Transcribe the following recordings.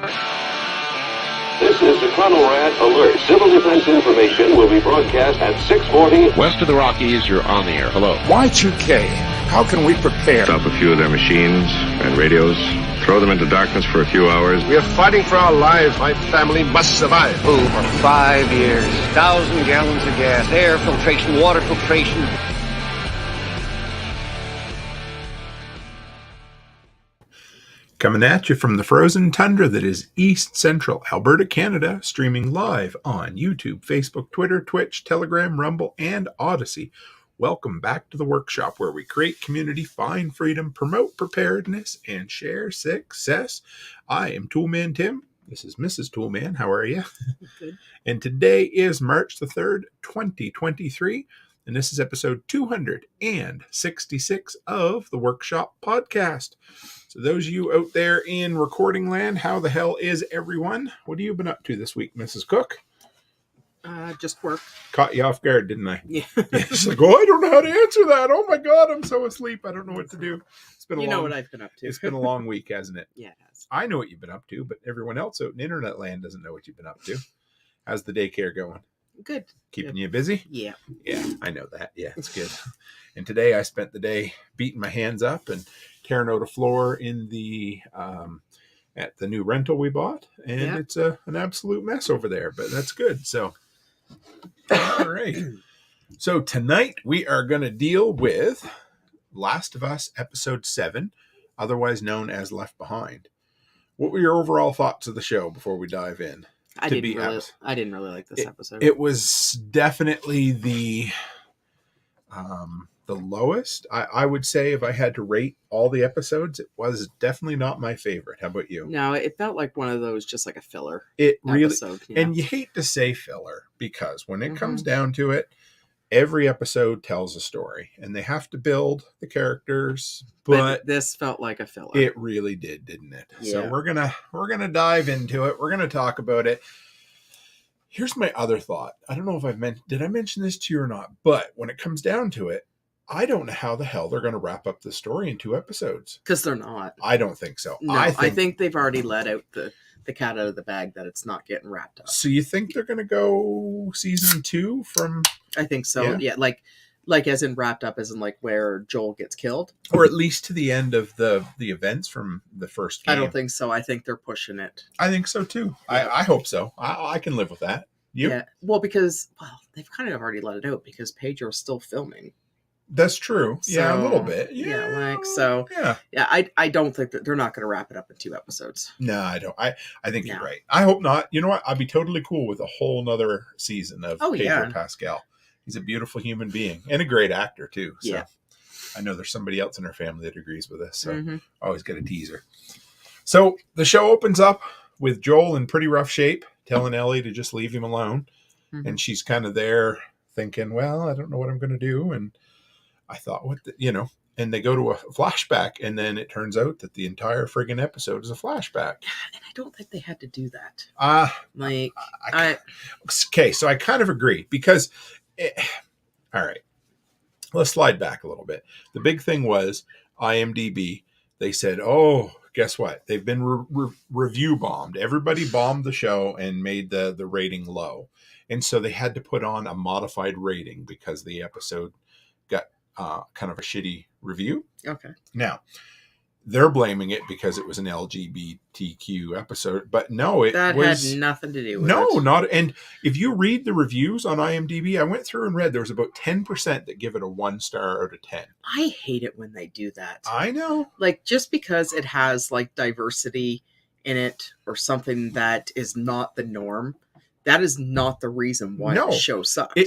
This is the CONORAD alert. Civil defense information will be broadcast at 6:40. West of the Rockies, you're on the air. Hello. Y2K, how can we prepare? Stop a few of their machines and radios. Throw them into darkness for a few hours. We are fighting for our lives. My family must survive. For 5 years, 1,000 gallons of gas, air filtration, water filtration. Coming at you from the frozen tundra that is East Central Alberta, Canada, streaming live on YouTube, Facebook, Twitter, Twitch, Telegram, Rumble, and Odyssey. Welcome back to the workshop where we create community, find freedom, promote preparedness, and share success. I am Toolman Tim. This is Mrs. Toolman. How are you? Good. And today is March the 3rd, 2023. And this is episode 266 of the Workshop Podcast. So those of you out there in recording land, how the hell is everyone? What have you been up to this week, Mrs. Cook? Just work. Caught you off guard, didn't I? Yeah. She's like, oh, I don't know how to answer that. Oh my God, I'm so asleep. I don't know what to do. It's been know what I've been up to. It's been a long week, hasn't it? Yeah, it has. I know what you've been up to, but everyone else out in internet land doesn't know what you've been up to. How's the daycare going? Good. Keeping you busy? Yeah. Yeah, I know that. Yeah, it's good. And today I spent the day beating my hands up and tearing out a floor in the at the new rental we bought, and it's an absolute mess over there, but that's good. So, all right. So tonight we are going to deal with Last of Us Episode 7, otherwise known as Left Behind. What were your overall thoughts of the show before we dive in? I didn't really like this episode. It was definitely the lowest. I would say if I had to rate all the episodes, it was definitely not my favorite. How about you? No, it felt like one of those, just like a filler. It really, episode, and you hate to say filler because when it comes down to it, every episode tells a story and they have to build the characters, but this felt like a filler. It really did, didn't it? Yeah. So we're gonna dive into it. We're gonna talk about it. Here's my other thought. I don't know if did I mention this to you or not, but when it comes down to it, I don't know how the hell they're going to wrap up the story in 2 episodes. Because they're not. I don't think so. No, I think they've already let out the cat out of the bag that it's not getting wrapped up. So you think they're going to go season 2 from... I think so. Yeah, like as in wrapped up, as in like where Joel gets killed, or at least to the end of the events from the first game. I don't think so. I think they're pushing it. I think so too. Yeah. I hope so. I can live with that. You? Yeah. Well, because they've kind of already let it out because Pedro's still filming. That's true. So, yeah, a little bit. Yeah, I don't think that they're not going to wrap it up in 2 episodes. No, I don't. I think you're right. I hope not. You know what? I'd be totally cool with a whole nother season of Pedro Pascal. He's a beautiful human being and a great actor too. So yeah. I know there's somebody else in our family that agrees with this. So I always get a teaser. So the show opens up with Joel in pretty rough shape, telling Ellie to just leave him alone. And she's kind of there thinking, well, I don't know what I'm going to do. And I thought, and they go to a flashback, and then it turns out that the entire friggin' episode is a flashback. And I don't think they had to do that. Okay, so I kind of agree because, all right, let's slide back a little bit. The big thing was IMDb. They said, oh, guess what? They've been review bombed. Everybody bombed the show and made the rating low. And so they had to put on a modified rating because the episode got kind of a shitty review. Okay. Now, they're blaming it because it was an LGBTQ episode, but no, that had nothing to do with it. No, not. And if you read the reviews on IMDb, I went through and read, there was about 10% that give it a 1 star out of 10. I hate it when they do that. I know. Like, just because it has like diversity in it or something that is not the norm, that is not the reason why the show sucked.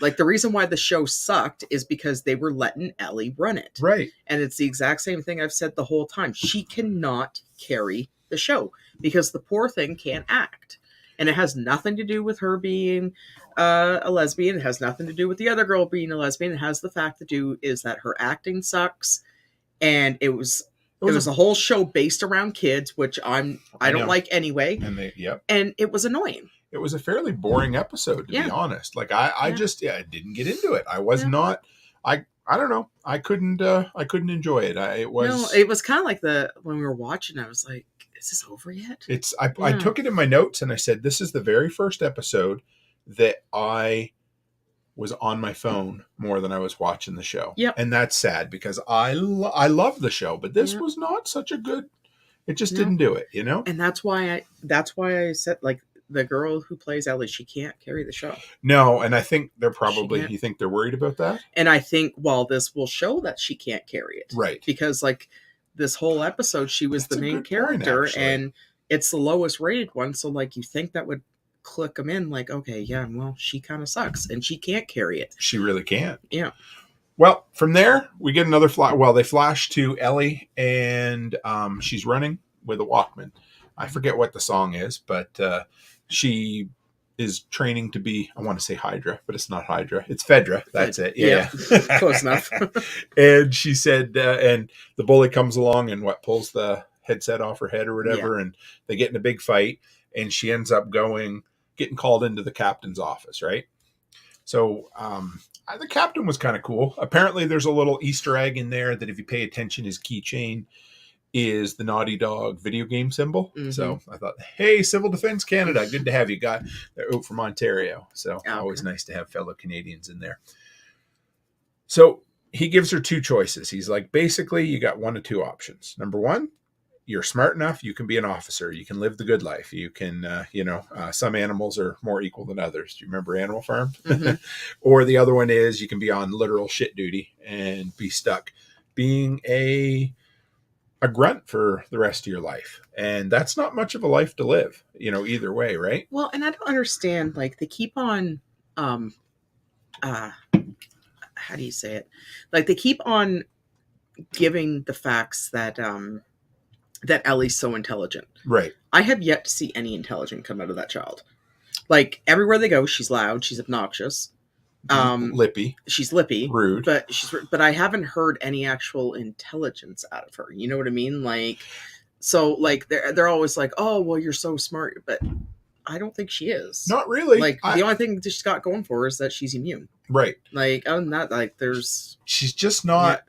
Like, the reason why the show sucked is because they were letting Ellie run it. Right. And it's the exact same thing I've said the whole time. She cannot carry the show because the poor thing can't act. And it has nothing to do with her being a lesbian. It has nothing to do with the other girl being a lesbian. It has the fact to do is that her acting sucks. And it was a whole show based around kids, which I don't like anyway. And it was annoying. It was a fairly boring episode, to be honest. Like, I just didn't get into it. I was not, I don't know. I couldn't enjoy it. It was kind of like when we were watching, I was like, is this over yet? I took it in my notes and I said, this is the very first episode that I was on my phone more than I was watching the show. Yep. And that's sad because I love the show, but this was not such a good, it just didn't do it, you know? And that's why I said, like, the girl who plays Ellie, she can't carry the show. No, and I think they're you think they're worried about that? And I think, this will show that she can't carry it. Right. Because, like, this whole episode, she was the main character, and it's the lowest rated one, so, like, you think that would click them in, like, okay, yeah, well, she kind of sucks, and she can't carry it. She really can't. Yeah. Well, from there, we get another they flash to Ellie, and she's running with a Walkman. I forget what the song is, but she is training to be, I want to say Hydra, but it's not Hydra. It's Fedra. That's it. Yeah. Close enough. And she said, and the bully comes along and pulls the headset off her head or whatever. And they get in a big fight, and she ends up getting called into the captain's office. Right. So, the captain was kind of cool. Apparently there's a little Easter egg in there that if you pay attention, his keychain is the Naughty Dog video game symbol. Mm-hmm. So I thought, hey, Civil Defense Canada, good to have you. They're out from Ontario. So always nice to have fellow Canadians in there. So he gives her two choices. He's like, basically, you got one of two options. Number one, you're smart enough, you can be an officer. You can live the good life. You can, some animals are more equal than others. Do you remember Animal Farm? Mm-hmm. Or the other one is you can be on literal shit duty and be stuck being a grunt for the rest of your life. And that's not much of a life to live, either way, right? Well, and I don't understand, like, they keep on, how do you say it? Like, they keep on giving the facts that Ellie's so intelligent. Right. I have yet to see any intelligence come out of that child. Like, everywhere they go, she's loud, she's obnoxious. Lippy. She's lippy. Rude. But I haven't heard any actual intelligence out of her. You know what I mean? Like, so, like, they're always like, oh, well, you're so smart. But I don't think she is. Not really. Like, the only thing that she's got going for her is that she's immune. Right. Like, other than that, like, she's just not,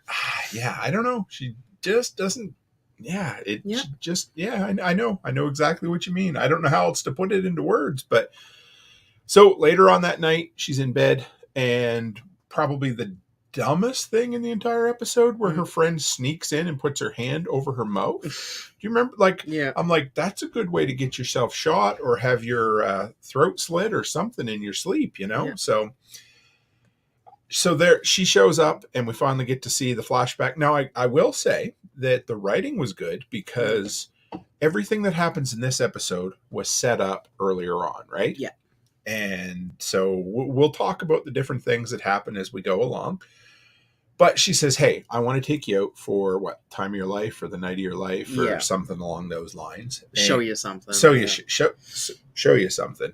I don't know. She just doesn't, I know exactly what you mean. I don't know how else to put it into words, but so later on that night, she's in bed, and probably the dumbest thing in the entire episode where her friend sneaks in and puts her hand over her mouth. Do you remember? Like, I'm like, that's a good way to get yourself shot or have your throat slit or something in your sleep, Yeah. So there she shows up, and we finally get to see the flashback. Now, I will say that the writing was good because everything that happens in this episode was set up earlier on, right? Yeah. And so we'll talk about the different things that happen as we go along. But she says, hey, I want to take you out for time of your life or the night of your life or something along those lines. Show you something. Show you something.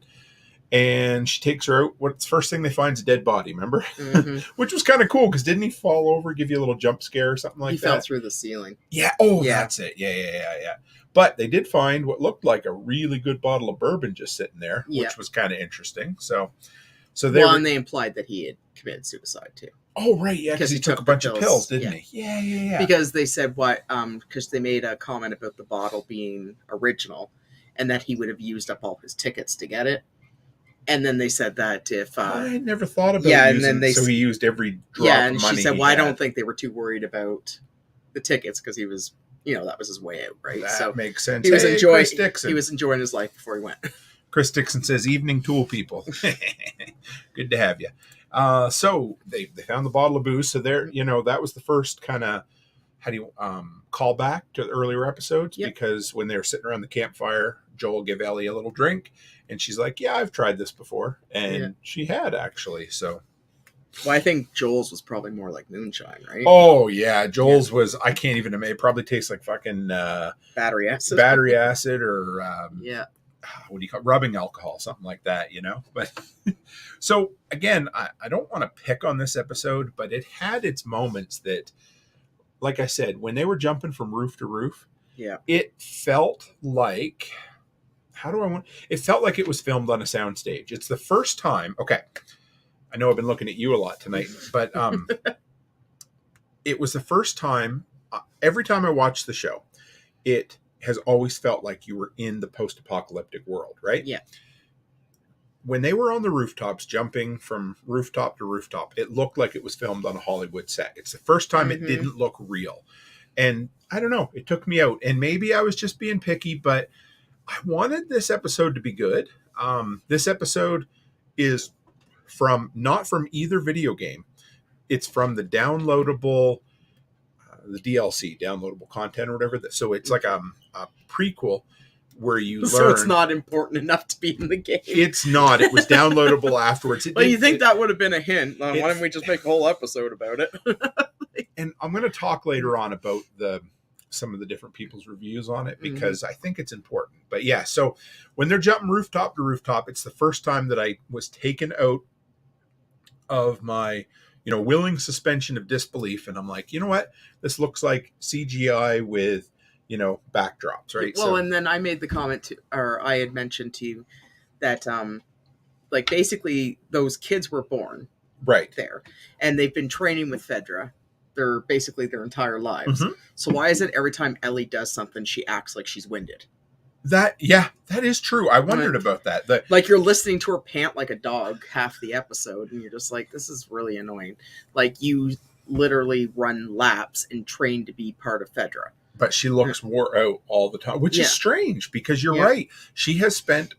And she takes her out. What's the first thing they find is a dead body, remember? Mm-hmm. Which was kind of cool because didn't he fall over, give you a little jump scare or something like that? He fell through the ceiling. Yeah. Oh, yeah. That's it. Yeah. But they did find what looked like a really good bottle of bourbon just sitting there, which was kind of interesting. So and they implied that he had committed suicide too. Oh, right. Yeah. Because he took a bunch of pills, didn't he? Yeah. Because they said because they made a comment about the bottle being original and that he would have used up all his tickets to get it. And then they said that if I had never thought about so he used every drop of money. And she said, I don't think they were too worried about the tickets because he was, that was his way out, right? That makes sense. He was enjoying his life before he went. Chris Dixon says, "Evening tool people, good to have you." So they found the bottle of booze. So there, that was the first kind of call back to the earlier episodes because when they were sitting around the campfire, Joel gave Ellie a little drink. And she's like, yeah, I've tried this before. And she had, actually. So, well, I think Joel's was probably more like moonshine, right? Oh, yeah. Joel's was, I can't even imagine. It probably tastes like fucking battery acid. Battery acid or, what do you call it? Rubbing alcohol, something like that, But so, again, I don't want to pick on this episode, but it had its moments that, like I said, when they were jumping from roof to roof, it felt like... it felt like it was filmed on a soundstage. It's the first time. Okay. I know I've been looking at you a lot tonight, but it was the first time, every time I watched the show, it has always felt like you were in the post-apocalyptic world, right? Yeah. When they were on the rooftops, jumping from rooftop to rooftop, it looked like it was filmed on a Hollywood set. It's the first time it didn't look real. And I don't know, it took me out. And maybe I was just being picky, but I wanted this episode to be good. This episode is not from either video game. It's from the downloadable, the DLC, downloadable content or whatever. So it's like a prequel where you learn. So it's not important enough to be in the game. It's not. It was downloadable afterwards. You think that would have been a hint? Why don't we just make a whole episode about it? And I'm going to talk later on about some of the different people's reviews on it because I think it's important. But yeah, so when they're jumping rooftop to rooftop, it's the first time that I was taken out of my, willing suspension of disbelief. And I'm like, you know what? This looks like CGI with, backdrops, right? Well, and then I made the comment or I had mentioned to you that, like, basically those kids were born right there and they've been training with Fedra their entire lives. So why is it every time Ellie does something, she acts like she's winded? That is true. I wondered about that. Like, you're listening to her pant like a dog half the episode, and you're just like, this is really annoying. Like, you literally run laps and train to be part of Fedra. But she looks wore out all the time, which is strange because you're right. She has spent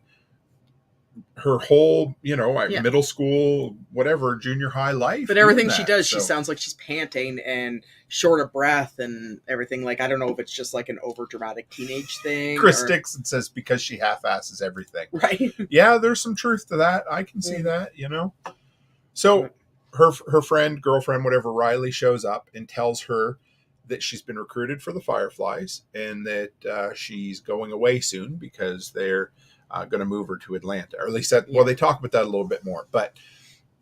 her whole, middle school, whatever, junior high life. But everything she does, she sounds like she's panting and short of breath and everything. Like, I don't know if it's just like an over-dramatic teenage thing. Chris Dixon says because she half-asses everything. Right. Yeah, there's some truth to that. I can see that, So her friend, girlfriend, whatever, Riley shows up and tells her that she's been recruited for the Fireflies and that she's going away soon because they're going to move her to Atlanta, or at least that. Well, they talk about that a little bit more. But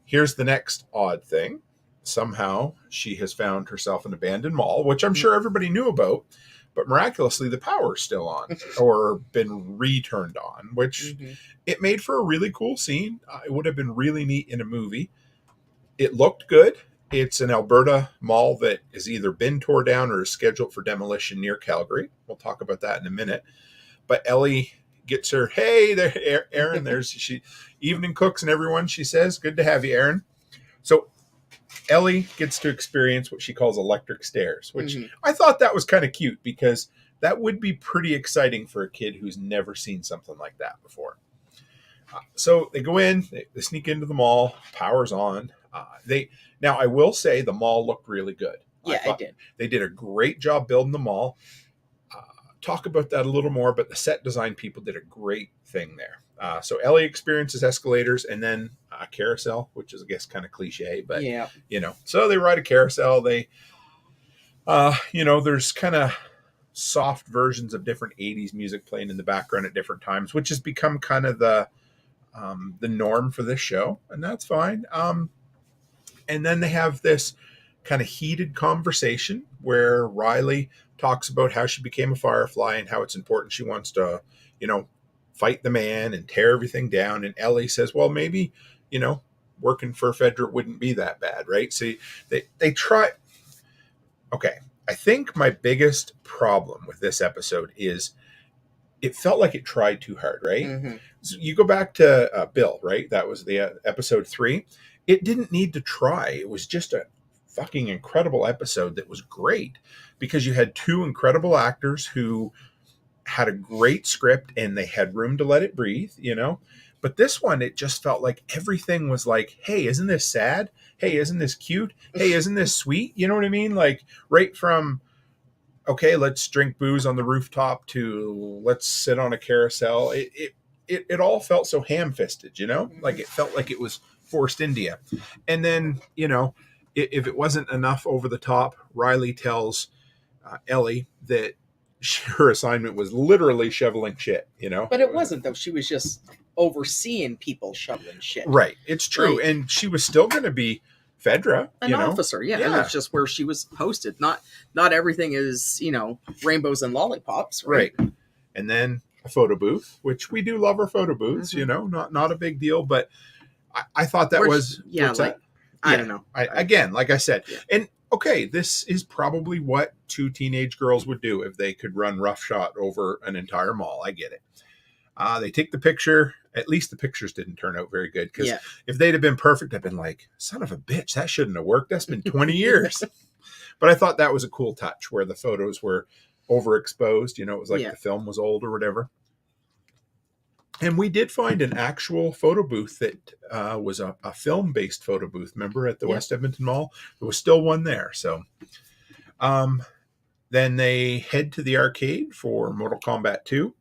here's the next odd thing: somehow she has found herself an abandoned mall, which I'm sure everybody knew about, but miraculously the power's still on or been returned on, which it made for a really cool scene. It would have been really neat in a movie. It looked good. It's an Alberta mall that has either been torn down or is scheduled for demolition near Calgary. We'll talk about that in a minute. But Ellie gets her, hey there, Aaron. There's she, evening cooks and everyone. She says, "Good to have you, Aaron." So Ellie gets to experience what she calls electric stairs, which I thought that was kind of cute because that would be pretty exciting for a kid who's never seen something like that before. So they go in, they sneak into the mall. Power's on. Now I will say the mall looked really good. Yeah, it did. They did a great job building the mall. Talk about that a little more, but the set design people did a great thing there. So Ellie experiences escalators and then a carousel, which is, I guess, kind of cliche, but so they ride a carousel. They, there's kind of soft versions of different 80s music playing in the background at different times, which has become kind of the norm for this show, and that's fine. And then they have this kind of heated conversation where Riley talks about how she became a Firefly and how it's important. She wants to, fight the man and tear everything down. And Ellie says, well, maybe, working for Fedra wouldn't be that bad, right? So they try. Okay. I think my biggest problem with this episode is it felt like it tried too hard, right? So you go back to Bill, right? That was the episode 3. It didn't need to try. It was just a fucking incredible episode that was great because you had 2 incredible actors who had a great script and they had room to let it breathe, But this one, it just felt like everything was like, hey, isn't this sad? Hey, isn't this cute? Hey, isn't this sweet? You know what I mean? Like right from, okay, let's drink booze on the rooftop to let's sit on a carousel. It all felt so ham-fisted, Like it felt like it was forced into you. And then, if it wasn't enough over the top, Riley tells Ellie that her assignment was literally shoveling shit, But it wasn't, though. She was just overseeing people shoveling shit. Right. It's true. Right. And she was still going to be Fedra. An officer, yeah. And that's just where she was posted. Not everything is, rainbows and lollipops. Right. And then a photo booth, which we do love our photo booths, not a big deal. But I thought that was... Yeah, like... I don't know. Again, like I said, and okay, this is probably what two teenage girls would do if they could run roughshod over an entire mall. I get it. They take the picture. At least the pictures didn't turn out very good, because if they'd have been perfect, I'd been like, son of a bitch, that shouldn't have worked. That's been 20 years. But I thought that was a cool touch where the photos were overexposed. You know, it was like the film was old or whatever. And we did find an actual photo booth that was a film-based photo booth. Remember at the West Edmonton Mall? There was still one there. So then they head to the arcade for Mortal Kombat 2.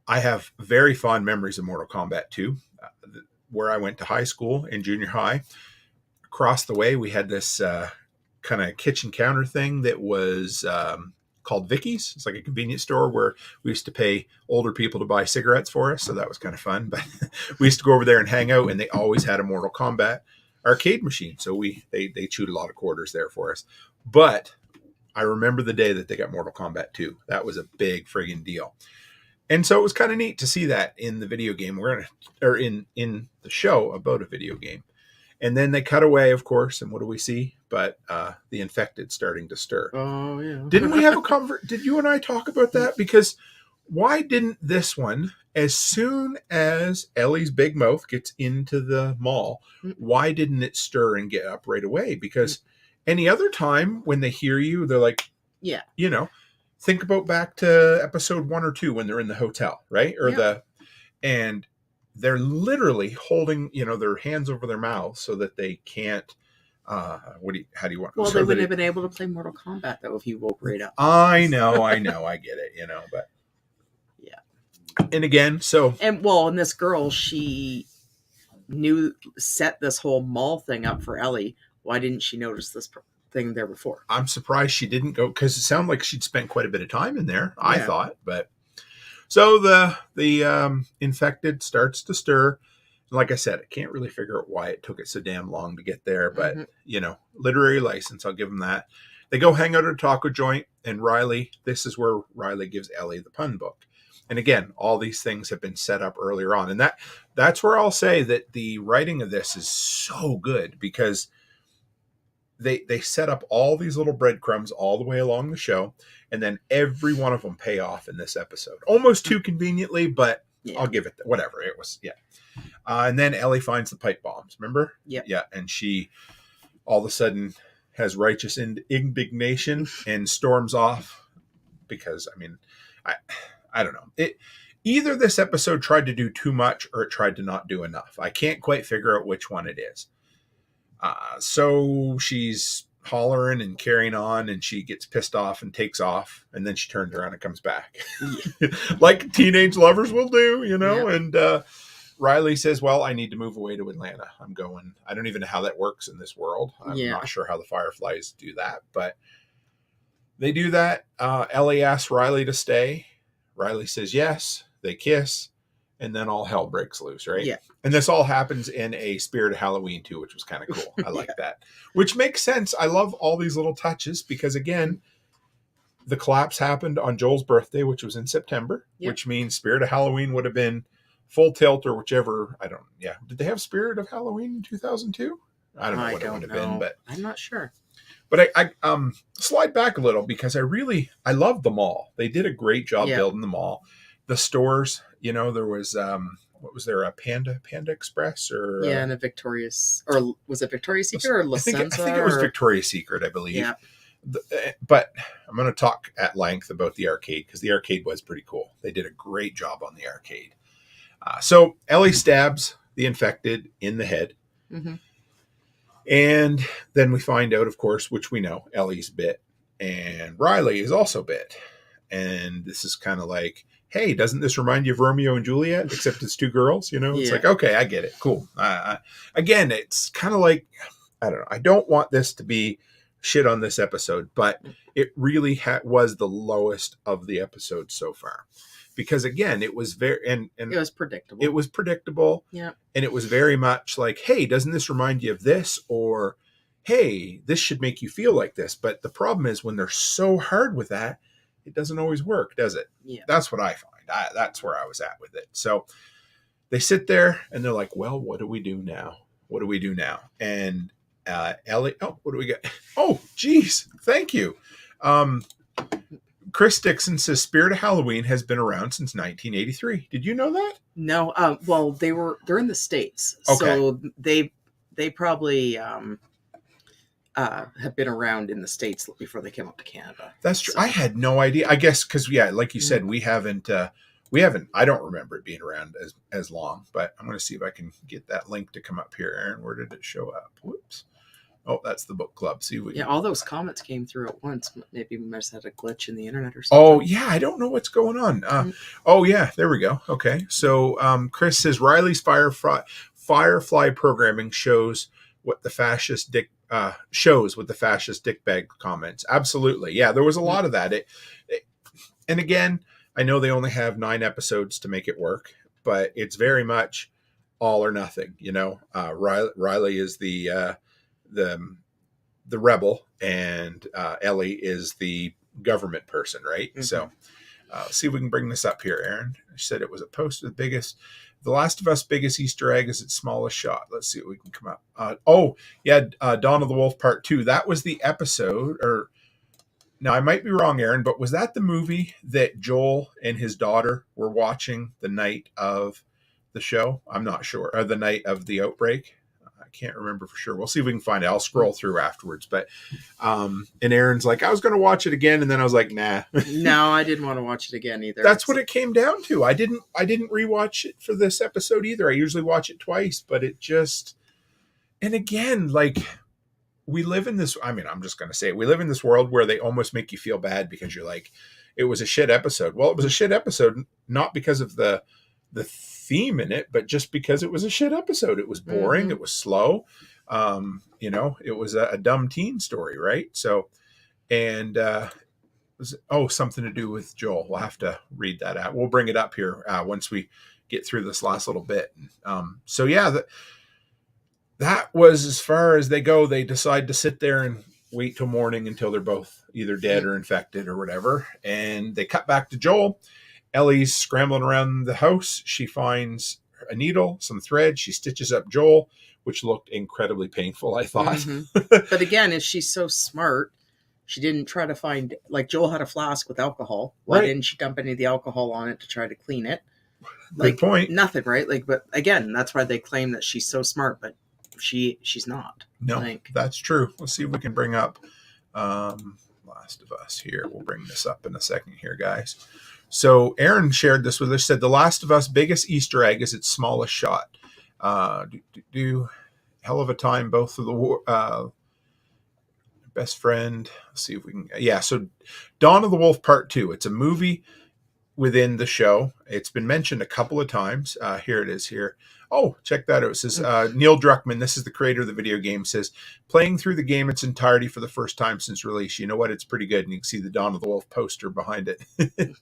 I have very fond memories of Mortal Kombat 2, where I went to high school and junior high. Across the way, we had this kind of kitchen counter thing that was called Vicky's. It's like a convenience store where we used to pay older people to buy cigarettes for us. So that was kind of fun. But we used to go over there and hang out, and they always had a Mortal Kombat arcade machine. So they chewed a lot of quarters there for us. But I remember the day that they got Mortal Kombat 2. That was a big friggin' deal. And so it was kind of neat to see that in the video game. In the show about a video game. And then they cut away, of course, and what do we see? But the infected starting to stir. Oh, yeah. Didn't we have a did you and I talk about that? Because why didn't this one, as soon as Ellie's big mouth gets into the mall, why didn't it stir and get up right away? Because any other time when they hear you, they're like, you know, think about back to episode 1 or 2 when they're in the hotel, right? And they're literally holding, their hands over their mouths so that they can't. How do you want? Well, they wouldn't have been able to play Mortal Kombat though if you woke right up. I know, I get it, but and again, and this girl, she set this whole mall thing up for Ellie. Why didn't she notice this thing there before? I'm surprised she didn't go, because it sounded like she'd spent quite a bit of time in there. I thought, but. So the infected starts to stir. Like I said, I can't really figure out why it took it so damn long to get there. But, literary license, I'll give them that. They go hang out at a taco joint. And this is where Riley gives Ellie the pun book. And again, all these things have been set up earlier on. And that's where I'll say that the writing of this is so good, because they set up all these little breadcrumbs all the way along the show. And then every one of them pay off in this episode. Almost too conveniently, but I'll give it whatever. It was, and then Ellie finds the pipe bombs, remember? Yeah. And she all of a sudden has righteous indignation and storms off because, I don't know. Either this episode tried to do too much or it tried to not do enough. I can't quite figure out which one it is. So she's hollering and carrying on, and she gets pissed off and takes off, and then she turns around and comes back like teenage lovers will do, and Riley says, well, I need to move away to Atlanta. I'm going. I don't even know how that works in this world. I'm not sure how the Fireflies do that, but they do that. Ellie asks Riley to stay. Riley says yes. They kiss, and then all hell breaks loose, right? Yeah. And this all happens in a Spirit of Halloween too, which was kind of cool. I like that. Which makes sense. I love all these little touches because, again, the collapse happened on Joel's birthday, which was in September, which means Spirit of Halloween would have been full tilt or whichever. Did they have Spirit of Halloween in 2002? I don't know what it would have been, but I'm not sure. But I slide back a little because I love the mall. They did a great job building the mall. The stores, there was what was there, a Panda Express or and a Victoria's, or was it Victoria's Secret or La Senza? I think it was Victoria's Secret, I believe. Yeah. But I'm going to talk at length about the arcade because the arcade was pretty cool. They did a great job on the arcade. So Ellie stabs the infected in the head. Mm-hmm. And then we find out, of course, which we know, Ellie's bit. And Riley is also bit. And this is kind of like, hey, doesn't this remind you of Romeo and Juliet? Except it's two girls, It's like, okay, I get it. Cool. Again, it's kind of like, I don't know. I don't want this to be shit on this episode, but it really was the lowest of the episodes so far. Because again, it was very and it was predictable. It was predictable. Yeah. And it was very much like, hey, doesn't this remind you of this? Or, hey, this should make you feel like this. But the problem is when they're so hard with that, it doesn't always work, does it? Yeah. That's what I find. That's where I was at with it. So they sit there and they're like, well, what do we do now? What do we do now? And Ellie. Oh, what do we got? Oh, geez. Thank you. Chris Dixon says Spirit of Halloween has been around since 1983. Did you know that? No. Well, they're in the States, Okay. so they probably have been around in the States before they came up to Canada. That's true. So. I had no idea. I guess because like you said, we haven't. I don't remember it being around as long. But I'm going to see if I can get that link to come up here. Aaron, where did it show up? Whoops. Oh, that's the book club. See what? Yeah, all those comments came through at once. Maybe we must have had a glitch in the internet or something. Oh yeah, I don't know what's going on. Oh yeah, there we go. Okay, so Chris says Riley's Firefly programming shows what the fascist dickbag comments. Absolutely, yeah. There was a lot of that. And again, I know they only have 9 episodes to make it work, but it's very much all or nothing. You know, Riley is the rebel, and Ellie is the government person, right? Mm-hmm. So let's see if we can bring this up here, Aaron. She said it was a post of The Last of Us biggest Easter egg is its smallest shot. Let's see what we can come up. Dawn of the Wolf Part 2. That was the episode, or now I might be wrong, Aaron, but was that the movie that Joel and his daughter were watching the night of the show? I'm not sure. Or the night of the outbreak. Can't remember for sure. We'll see if we can find it. I'll scroll through afterwards. But and Aaron's like, I was going to watch it again, and then I was like, nah. No, I didn't want to watch it again either. That's what it came down to. I didn't rewatch it for this episode either. I usually watch it twice, but it just, and again, like, we live in this. I mean, I'm just going to say it. We live in this world where they almost make you feel bad because you're like, it was a shit episode. Well, it was a shit episode not because of the theme in it, but just because it was a shit episode. It was boring. It was slow. It was a dumb teen story, right? So, and something to do with Joel. We'll have to read that out. We'll bring it up here once we get through this last little bit. So yeah, that was as far as they go. They decide to sit there and wait till morning until they're both either dead or infected or whatever. And they cut back to Joel. Ellie's scrambling around the house. She finds a needle, some thread. She stitches up Joel, which looked incredibly painful, I thought. Mm-hmm. But again, if she's so smart, she didn't try to find, like, Joel had a flask with alcohol. Why didn't she dump any of the alcohol on it to try to clean it? Like, good point. Nothing, right? Like, but again, that's why they claim that she's so smart, but she's not. No, that's true. Let's see if we can bring up Last of Us here. We'll bring this up in a second here, guys. So Aaron shared this with us, said The Last of Us biggest Easter egg is its smallest shot. Hell of a time, both of the best friend. Let's see if we can. Yeah, so Dawn of the Wolf Part 2. It's a movie within the show. It's been mentioned a couple of times. Here it is here. Oh, check that out. It says Neil Druckmann, this is the creator of the video game, says, playing through the game its entirety for the first time since release. You know what? It's pretty good. And you can see the Dawn of the Wolf poster behind it. Here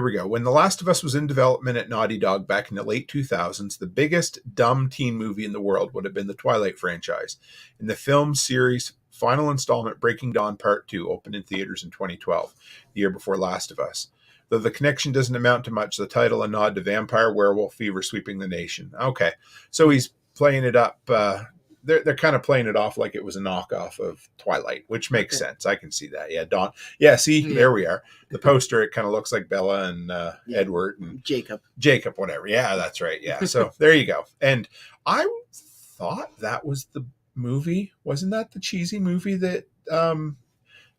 we go. When The Last of Us was in development at Naughty Dog back in the late 2000s, the biggest dumb teen movie in the world would have been the Twilight franchise. In the film series final installment, Breaking Dawn Part 2, opened in theaters in 2012, the year before Last of Us. Though the connection doesn't amount to much, the title a nod to vampire werewolf fever sweeping the nation. Okay, so he's playing it up. They're kind of playing it off like it was a knockoff of Twilight, which makes sense. I can see that. Yeah, Dawn. Yeah, see, there we are. The poster, it kind of looks like Bella and Edward and Jacob, whatever. Yeah, that's right. Yeah, so there you go. And I thought that was the movie. Wasn't that the cheesy movie that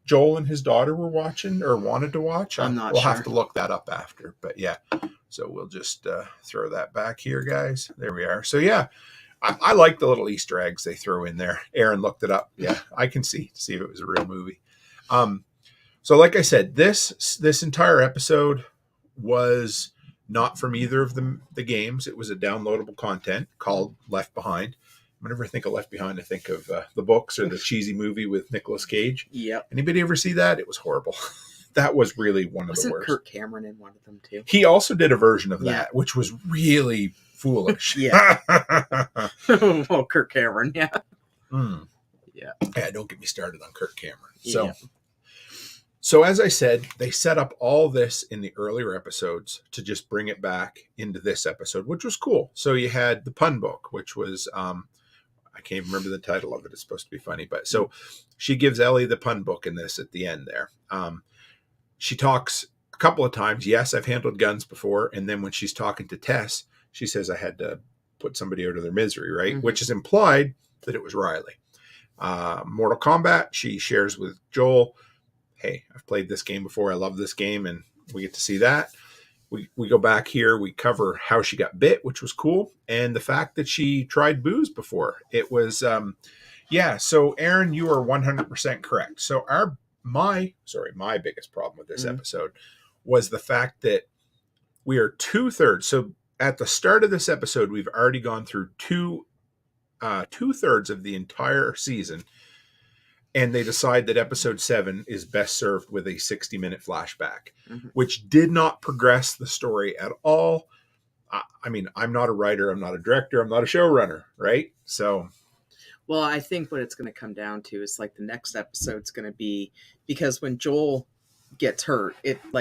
Joel and his daughter were watching or wanted to watch? I'm not sure. We'll have to look that up after. But yeah, so we'll just throw that back here, guys. There we are. So yeah, I like the little Easter eggs they throw in there. Aaron looked it up. Yeah, I can see if it was a real movie. So like I said, this entire episode was not from either of the games. It was a downloadable content called Left Behind. Whenever I think of Left Behind, I think of the books or the cheesy movie with Nicolas Cage. Yep. Anybody ever see that? It was horrible. That was really one of the worst. Kirk Cameron in one of them too? He also did a version of that, which was really foolish. Yeah. Well, Kirk Cameron, yeah. Yeah, don't get me started on Kirk Cameron. So as I said, they set up all this in the earlier episodes to just bring it back into this episode, which was cool. So you had the pun book, which was, I can't even remember the title of it. It's supposed to be funny. But so she gives Ellie the pun book in this at the end there. She talks a couple of times. Yes, I've handled guns before. And then when she's talking to Tess, she says, I had to put somebody out of their misery, right? Mm-hmm. Which is implied that it was Riley. Mortal Kombat, she shares with Joel, hey, I've played this game before. I love this game. And we get to see that. We go back here. We cover how she got bit, which was cool. And the fact that she tried booze before. It was, So Aaron, you are 100% correct. So my biggest problem with this episode was the fact that we are 2/3. So at the start of this episode, we've already gone through 2/3 of the entire season. And they decide that episode 7 is best served with a 60-minute flashback, which did not progress the story at all. I mean, I'm not a writer. I'm not a director. I'm not a showrunner, right? So, well, I think what it's going to come down to is like the next episode's going to be, because when Joel gets hurt,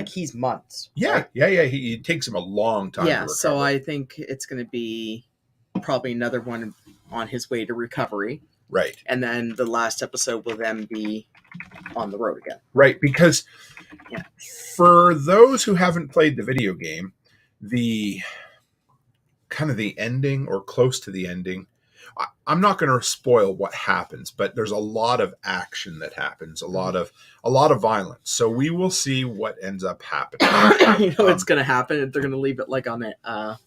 he's months. Yeah, right? Yeah. It takes him a long time. Yeah, so I think it's going to be probably another one on his way to recovery. Right. And then the last episode will then be on the road again. Right. Because for those who haven't played the video game, the kind of the ending or close to the ending, I'm not going to spoil what happens, but there's a lot of action that happens, a lot of violence. So we will see what ends up happening. You know what's going to happen? They're going to leave it like on a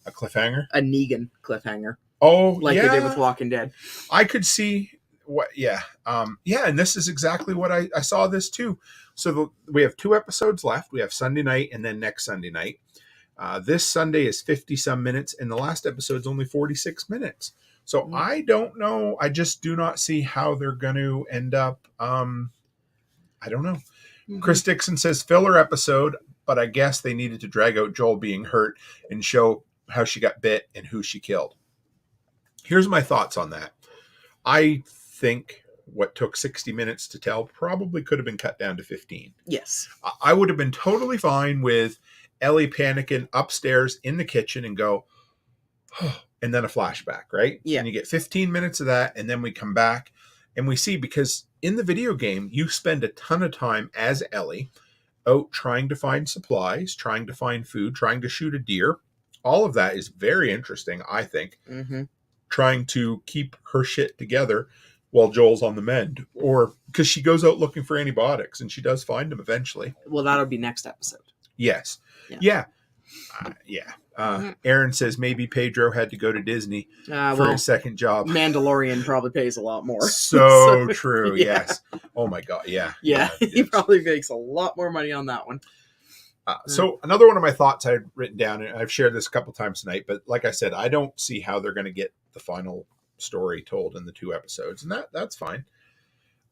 cliffhanger, a Negan cliffhanger. Oh, like they did with Walking Dead. I could see what, and this is exactly what I saw this too. So we have 2 episodes left. We have Sunday night and then next Sunday night. This Sunday is 50 some minutes, and the last episode's only 46 minutes. So I don't know. I just do not see how they're going to end up. I don't know. Chris Dixon says filler episode, but I guess they needed to drag out Joel being hurt and show how she got bit and who she killed. Here's my thoughts on that. I think what took 60 minutes to tell probably could have been cut down to 15. Yes. I would have been totally fine with Ellie panicking upstairs in the kitchen and go, and then a flashback, right? Yeah. And you get 15 minutes of that, and then we come back and we see, because in the video game, you spend a ton of time as Ellie out trying to find supplies, trying to find food, trying to shoot a deer. All of that is very interesting, I think. Mm-hmm. Trying to keep her shit together while Joel's on the mend, or because she goes out looking for antibiotics and she does find them eventually. Well, that'll be next episode. Yes. Yeah. Aaron says maybe Pedro had to go to Disney for his second job. Mandalorian probably pays a lot more. So true. Yes. Oh my God. Yeah. He probably makes a lot more money on that one. So another one of my thoughts I had written down, and I've shared this a couple times tonight, but like I said, I don't see how they're going to get the final story told in the 2 episodes, and that's fine.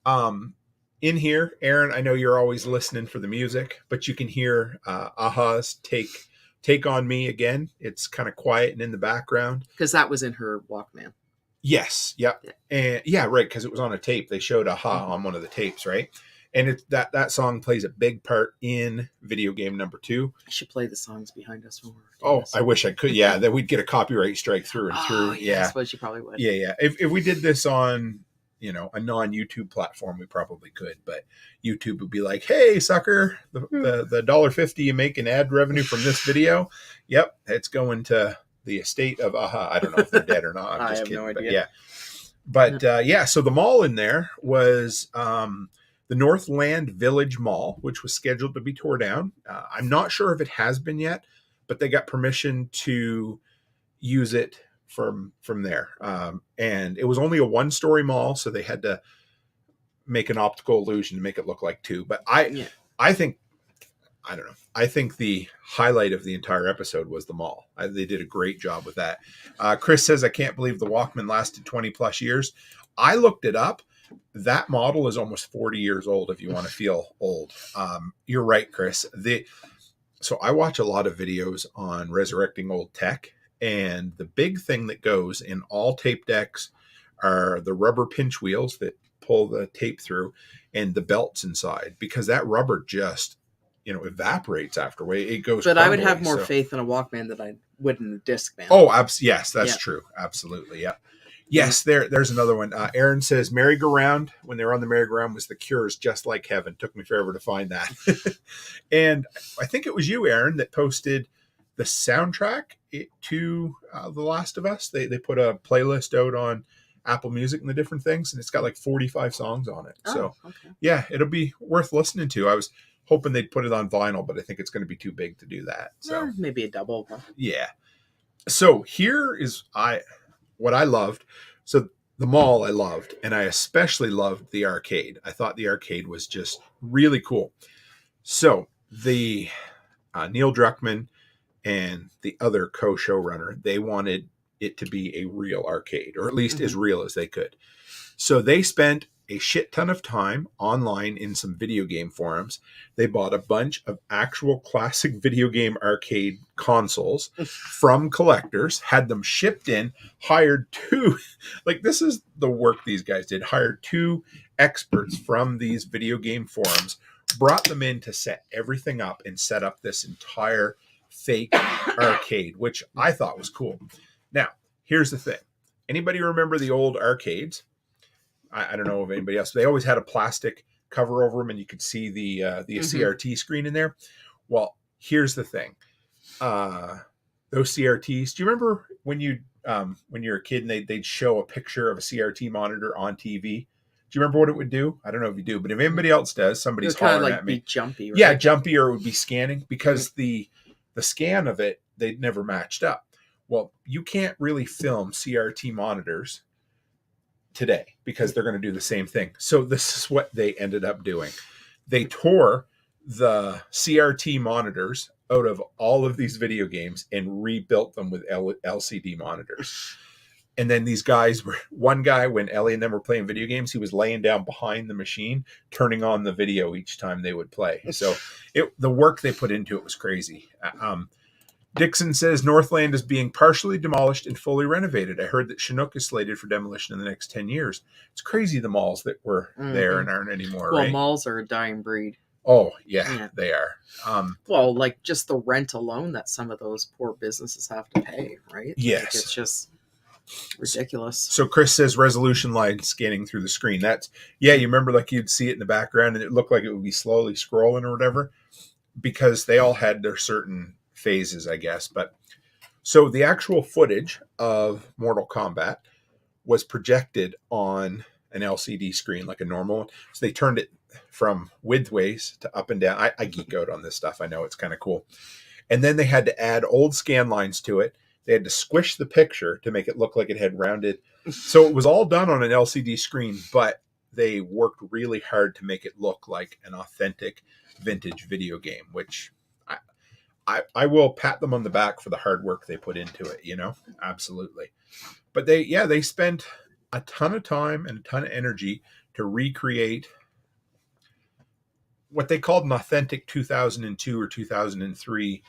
In here, Aaron, I know you're always listening for the music, but you can hear Aha's Take on Me again. It's kind of quiet and in the background. Because that was in her Walkman. Yes. Yep. And right, because it was on a tape. They showed Aha on one of the tapes, right? And it's that song plays a big part in video game number 2. I should play the songs behind us. I wish I could. Yeah, then we'd get a copyright strike through and through. Yeah, I suppose you probably would. Yeah. If we did this on, a non-YouTube platform, we probably could. But YouTube would be like, "Hey, sucker, the $1.50 you make in ad revenue from this video, yep, it's going to the estate of Aha." I don't know if they're dead or not. I'm just kidding. No idea. So the mall in there was the Northland Village Mall, which was scheduled to be tore down. I'm not sure if it has been yet, but they got permission to use it from there. And it was only a 1-story mall, so they had to make an optical illusion to make it look like 2. But I think the highlight of the entire episode was the mall. They did a great job with that. Chris says, I can't believe the Walkman lasted 20 plus years. I looked it up. That model is almost 40 years old, if you want to feel old. You're right, Chris. So I watch a lot of videos on resurrecting old tech, and the big thing that goes in all tape decks are the rubber pinch wheels that pull the tape through, and the belts inside, because that rubber just, evaporates after a way. It goes. But I would have more faith in a Walkman than I would in a Discman. Oh, yes, that's true. Absolutely, yeah. Yes, there's another one. Aaron says merry-go-round, when they were on the merry-go-round, was the Cure's Just Like Heaven. Took me forever to find that. And I think it was you, Aaron, that posted the soundtrack to The Last of Us. They put a playlist out on Apple Music and the different things, and it's got like 45 songs on it. So, yeah, it'll be worth listening to. I was hoping they'd put it on vinyl, but I think it's going to be too big to do that. So maybe a double one. Yeah. So here is what I loved. So the mall I loved, and I especially loved the arcade. I thought the arcade was just really cool. So the Neil Druckmann and the other co-showrunner, they wanted it to be a real arcade, or at least as real as they could. So they spent a shit ton of time online in some video game forums. They bought a bunch of actual classic video game arcade consoles from collectors, had them shipped in, hired this is the work these guys did, hired 2 experts from these video game forums, brought them in to set everything up and set up this entire fake arcade, which I thought was cool. Now, here's the thing. Anybody remember the old arcades? I don't know of anybody else. They always had a plastic cover over them, and you could see the CRT screen in there. Well, here's the thing. Those CRTs, do you remember when you were a kid and they'd show a picture of a CRT monitor on TV? Do you remember what it would do? I don't know if you do, but if anybody else does, somebody's hollering at me. Be jumpy, right? Yeah, jumpy, or it would be scanning, because the scan of it, they'd never matched up. Well, you can't really film CRT monitors today because they're going to do the same thing. So this is what they ended up doing. They tore the CRT monitors out of all of these video games and rebuilt them with LCD monitors. And then these guys one guy, when Ellie and them were playing video games, he was laying down behind the machine, turning on the video each time they would play. So the work they put into it was crazy. Dixon says Northland is being partially demolished and fully renovated. I heard that Chinook is slated for demolition in the next 10 years. It's crazy, the malls that were there and aren't anymore. Well, right? Malls are a dying breed. Oh, yeah. They are. Well, like just the rent alone that some of those poor businesses have to pay, right? Yes. Like, it's just ridiculous. So Chris says resolution line scanning through the screen. You remember like you'd see it in the background and it looked like it would be slowly scrolling or whatever, because they all had their certain phases, I guess. But so the actual footage of Mortal Kombat was projected on an LCD screen, like a normal one. So they turned it from widthways to up and down. I geek out on this stuff. I know it's kind of cool. And then they had to add old scan lines to it. They had to squish the picture to make it look like it had rounded. So it was all done on an LCD screen, but they worked really hard to make it look like an authentic vintage video game, which I will pat them on the back for the hard work they put into it, absolutely. But they spent a ton of time and a ton of energy to recreate what they called an authentic 2002 or 2003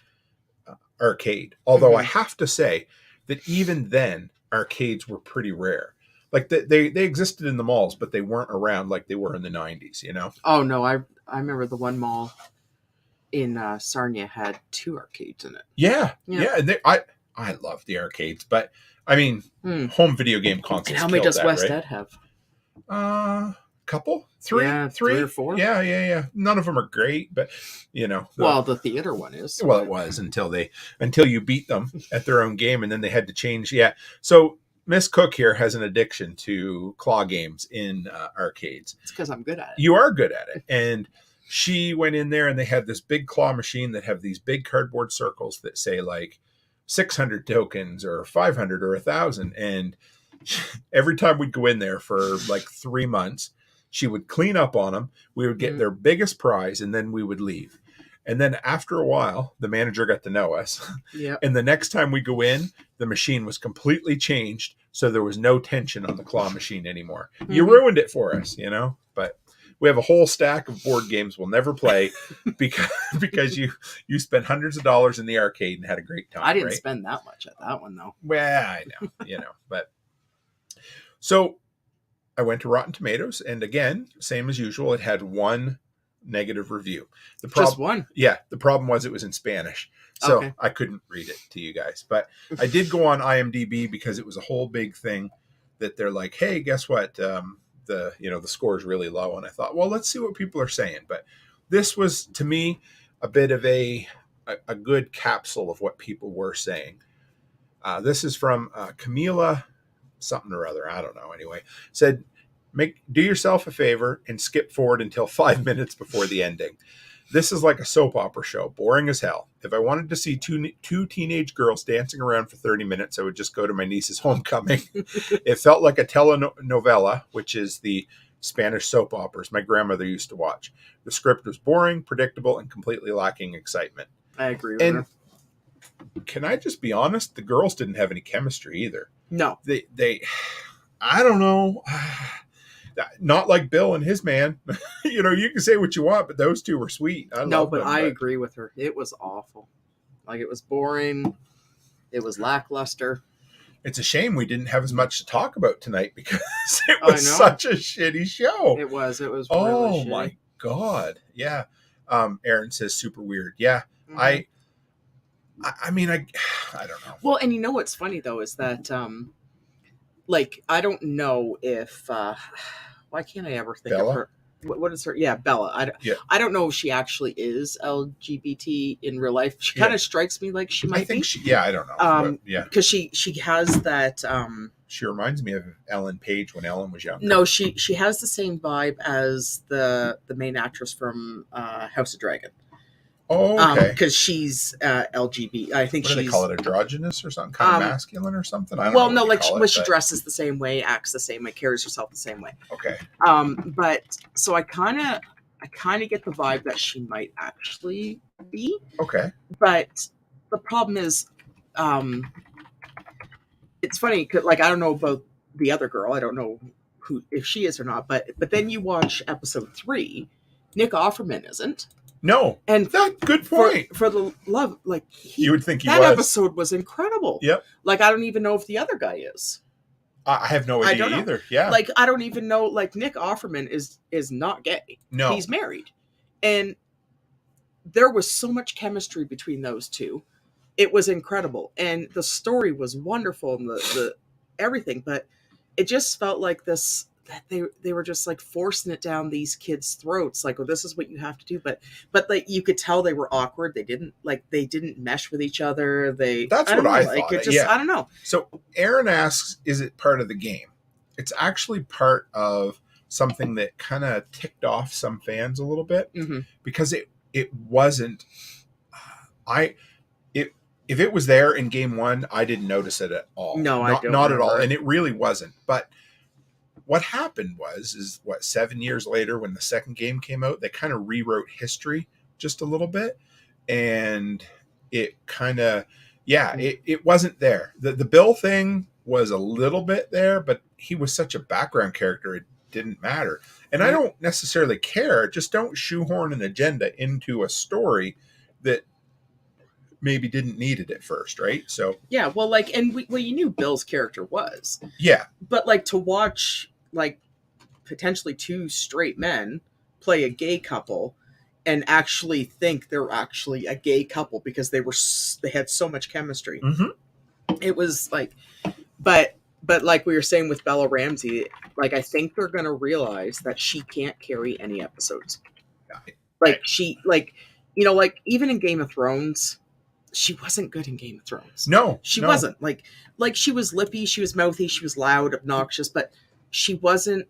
arcade. Although I have to say that even then, arcades were pretty rare. Like they existed in the malls, but they weren't around like they were in the 90s, Oh, no, I remember the one mall in Sarnia had 2 arcades in it. Yeah. And I love the arcades, but I mean, home video game consoles. And how many does West Ed have? Couple, 3 or 4. Yeah. None of them are great, but well, the theater one is. Well, it was until you beat them at their own game, and then they had to change. Yeah. So Miss Cook here has an addiction to claw games in arcades. It's because I'm good at it. You are good at it, and she went in there and they had this big claw machine that have these big cardboard circles that say like 600 tokens or 500 or 1,000. And every time we'd go in there for like 3 months, she would clean up on them. We would get their biggest prize and then we would leave. And then after a while, the manager got to know us. Yep. And the next time we go in, the machine was completely changed. So there was no tension on the claw machine anymore. You ruined it for us, but we have a whole stack of board games we'll never play because you spent hundreds of dollars in the arcade and had a great time. I didn't spend that much at that one though. Well, I know, but so I went to Rotten Tomatoes, and again, same as usual, it had one negative review. Just one? Yeah. The problem was it was in Spanish. So I couldn't read it to you guys. But I did go on IMDb because it was a whole big thing that they're like, hey, guess what? The score is really low. And I thought, well, let's see what people are saying. But this was, to me, a bit of a good capsule of what people were saying. This is from Camila something or other. I don't know. Anyway, said, do yourself a favor and skip forward until 5 minutes before the ending. This is like a soap opera show, boring as hell. If I wanted to see two teenage girls dancing around for 30 minutes, I would just go to my niece's homecoming. It felt like a telenovela, which is the Spanish soap operas my grandmother used to watch. The script was boring, predictable, and completely lacking excitement. I agree with her. Can I just be honest? The girls didn't have any chemistry either. No. They I don't know. Not like Bill and his man. You can say what you want, but those two were sweet. I agree with her. It was awful. Like, it was boring. It was lackluster. It's a shame we didn't have as much to talk about tonight because it was such a shitty show. It was really shitty. Oh my God. Yeah. Aaron says super weird. Yeah. Mm-hmm. I mean, I don't know. Well, and you know what's funny though is that I don't know if why can't I ever think Bella? of her? What is her? Yeah, Bella. I don't know if she actually is LGBT in real life. She kind of strikes me like she might be. I don't know. Because she has that. She reminds me of Ellen Page when Ellen was younger. No, she has the same vibe as the main actress from House of Dragon. Oh, okay. Because she's LGBT. I think what do they call it? Androgynous or something? Kind of masculine or something? I don't know. Well, she dresses the same way, acts the same way, carries herself the same way. Okay. But so I kind of get the vibe that she might actually be. Okay. But the problem is, it's funny because I don't know about the other girl. I don't know if she is or not. But then you watch episode 3, Nick Offerman isn't. No, and that's good point. For the love, you would think that episode was incredible. Yep. I don't even know if the other guy is. I have no idea either. Yeah. I don't even know. Nick Offerman is not gay. No, he's married, and there was so much chemistry between those two. It was incredible, and the story was wonderful, and the everything. But it just felt like this. That they were just forcing it down these kids' throats, this is what you have to do. But you could tell they were awkward. They didn't mesh with each other. That's what I thought. I don't know. So Aaron asks, is it part of the game? It's actually part of something that kind of ticked off some fans a little bit because it wasn't. If it was there in game 1, I didn't notice it at all. No, I don't. Not at all, and it really wasn't. But what happened is 7 years later when the second game came out, they kind of rewrote history just a little bit. And it kind of, it wasn't there. The Bill thing was a little bit there, but he was such a background character. It didn't matter. And I don't necessarily care. Just don't shoehorn an agenda into a story that maybe didn't need it at first, right? So yeah, well, you knew Bill's character was. Yeah. But to watch potentially 2 straight men play a gay couple and actually think they're actually a gay couple because they had so much chemistry. Mm-hmm. It was but like we were saying with Bella Ramsey, I think they're going to realize that she can't carry any episodes. Even in Game of Thrones, she wasn't good in Game of Thrones. No, she wasn't. She was lippy, she was mouthy, she was loud, obnoxious, but she wasn't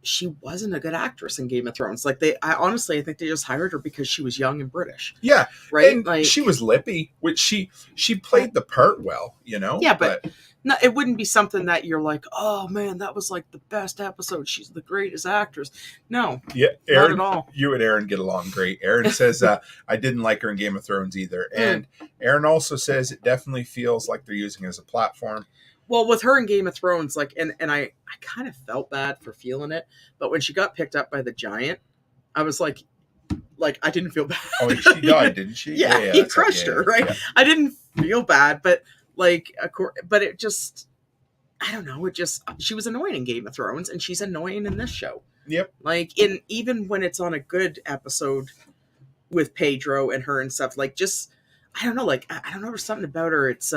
a good actress in Game of Thrones. I think they just hired her because she was young and British. Yeah. Right. And she was lippy, which she played the part well, Yeah, but no, it wouldn't be something that you're like, oh man, that was the best episode. She's the greatest actress. No. Yeah, Aaron, not at all. You and Aaron get along great. Aaron says, I didn't like her in Game of Thrones either. And Aaron also says it definitely feels like they're using it as a platform. Well, with her in Game of Thrones, and I kind of felt bad for feeling it, but when she got picked up by the giant, I was I didn't feel bad. Oh, she died, didn't she? Yeah, he crushed her, right? Yeah. I didn't feel bad, but but it just, I don't know. She was annoying in Game of Thrones, and she's annoying in this show. Yep. Like, even when it's on a good episode with Pedro and her and stuff, like, just, I don't know, like, I don't know, there's something about her. It's,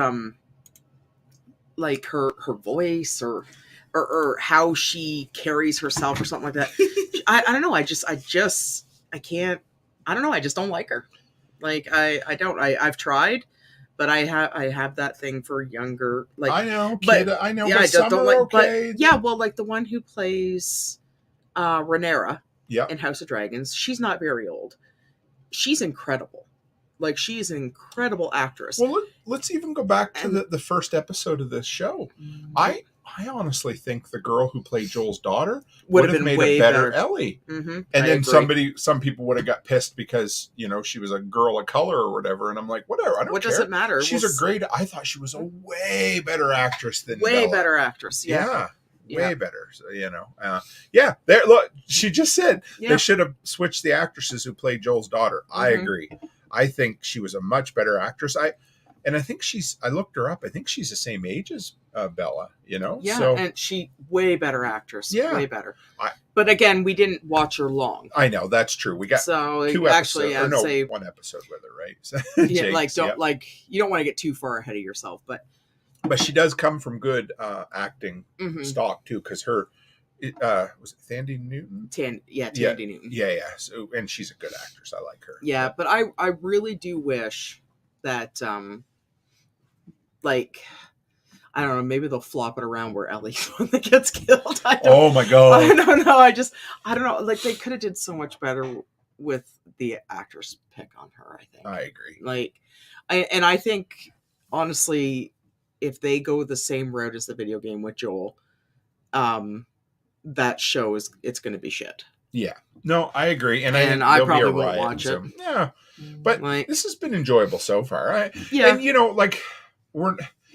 like, her voice or how she carries herself or something like that. I don't know. I can't, I don't know. I just don't like her. Like, I've tried, but I have that thing for younger, like, I know, but yeah, I just don't like, okay. but yeah, well, like the one who plays Rhaenyra Yep. in House of Dragons, she's not very old. She's incredible. Like, she's an incredible actress. Well, let's even go back to the first episode of this show. I honestly think the girl who played Joel's daughter would have made a better Ellie. Mm-hmm. And then some people would have got pissed because, she was a girl of color or whatever. And I'm like, whatever, I don't care. What does it matter? She's I thought she was a way better actress than way Bella. Better actress. Yeah. Way better. So, there. Look, she just said they should have switched the actresses who played Joel's daughter. Mm-hmm. I agree. I think she was a much better actress. I think I looked her up. I think she's the same age as Bella, Yeah, so, and she way better actress. Yeah. Way better. But again, we didn't watch her long. I know, that's true. We got 2 actually, episodes. I'd say 1 episode with her, right? So, yeah, you don't want to get too far ahead of yourself, but she does come from good acting stock too, because her was it Thandie Newton? Thandie Newton. Yeah. So, and she's a good actress. I like her. Yeah, but I really do wish that like, I don't know, maybe they'll flop it around where Ellie's one that gets killed. Oh my god! I don't know. I don't know. Like, they could have did so much better with the actress pick on her. I think. I agree. Like, I think honestly, if they go the same route as the video game with Joel, that show it's going to be shit. Yeah. No, I agree, and I probably won't watch it. Yeah, but this has been enjoyable so far. And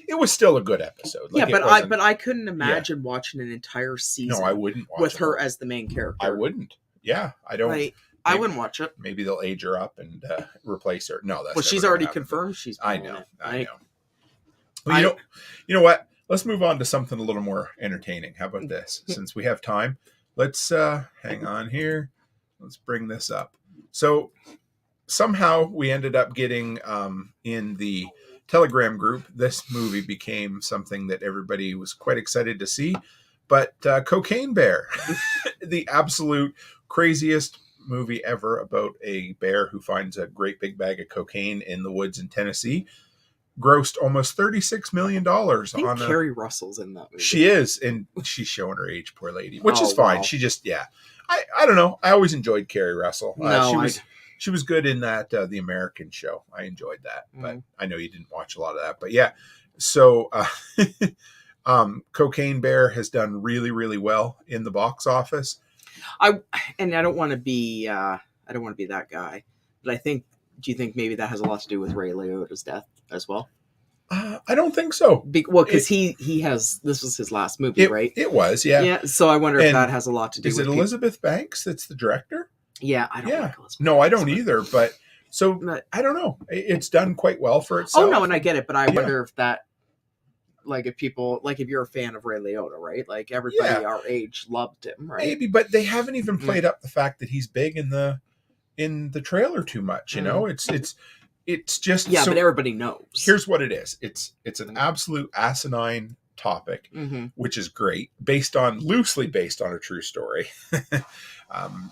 it was still a good episode. Like, but I couldn't imagine watching an entire season. No, I wouldn't watch with her as the main character. I wouldn't. Yeah, I don't. I wouldn't watch it. Maybe they'll age her up and replace her. No, that's she's already confirmed. She's. I know. Well, you know what? Let's move on to something a little more entertaining. How about this? Since we have time, let's hang on here. Let's bring this up. So somehow we ended up getting in the Telegram group. This movie became something that everybody was quite excited to see. But Cocaine Bear, the absolute craziest movie ever about a bear who finds a great big bag of cocaine in the woods in Tennessee, grossed almost $36 million. I think Carrie Russell's in that movie. She is, and she's showing her age, poor lady, which is fine. Wow. She just, I don't know. I always enjoyed Carrie Russell. She was good in that The American Show. I enjoyed that, but I know you didn't watch a lot of that. But yeah, so Cocaine Bear has done really, really well in the box office. I don't want to be that guy, but do you think maybe that has a lot to do with Ray Liotta's death as well? I don't think so. Because this was his last movie, right? It was, yeah. Yeah, so I wonder if that has a lot to do with it. Is it Elizabeth Banks that's the director? Yeah, I don't like Elizabeth Banks. No, I don't either, but I don't know. It's done quite well for itself. Oh, no, and I get it, but I wonder if that, like, if people, like, if you're a fan of Ray Liotta, right? Like, everybody our age loved him, right? Maybe, but they haven't even played up the fact that he's big in the trailer too much, you know? It's just but everybody knows. Here's what it is. It's an absolute asinine topic, which is great, loosely based on a true story.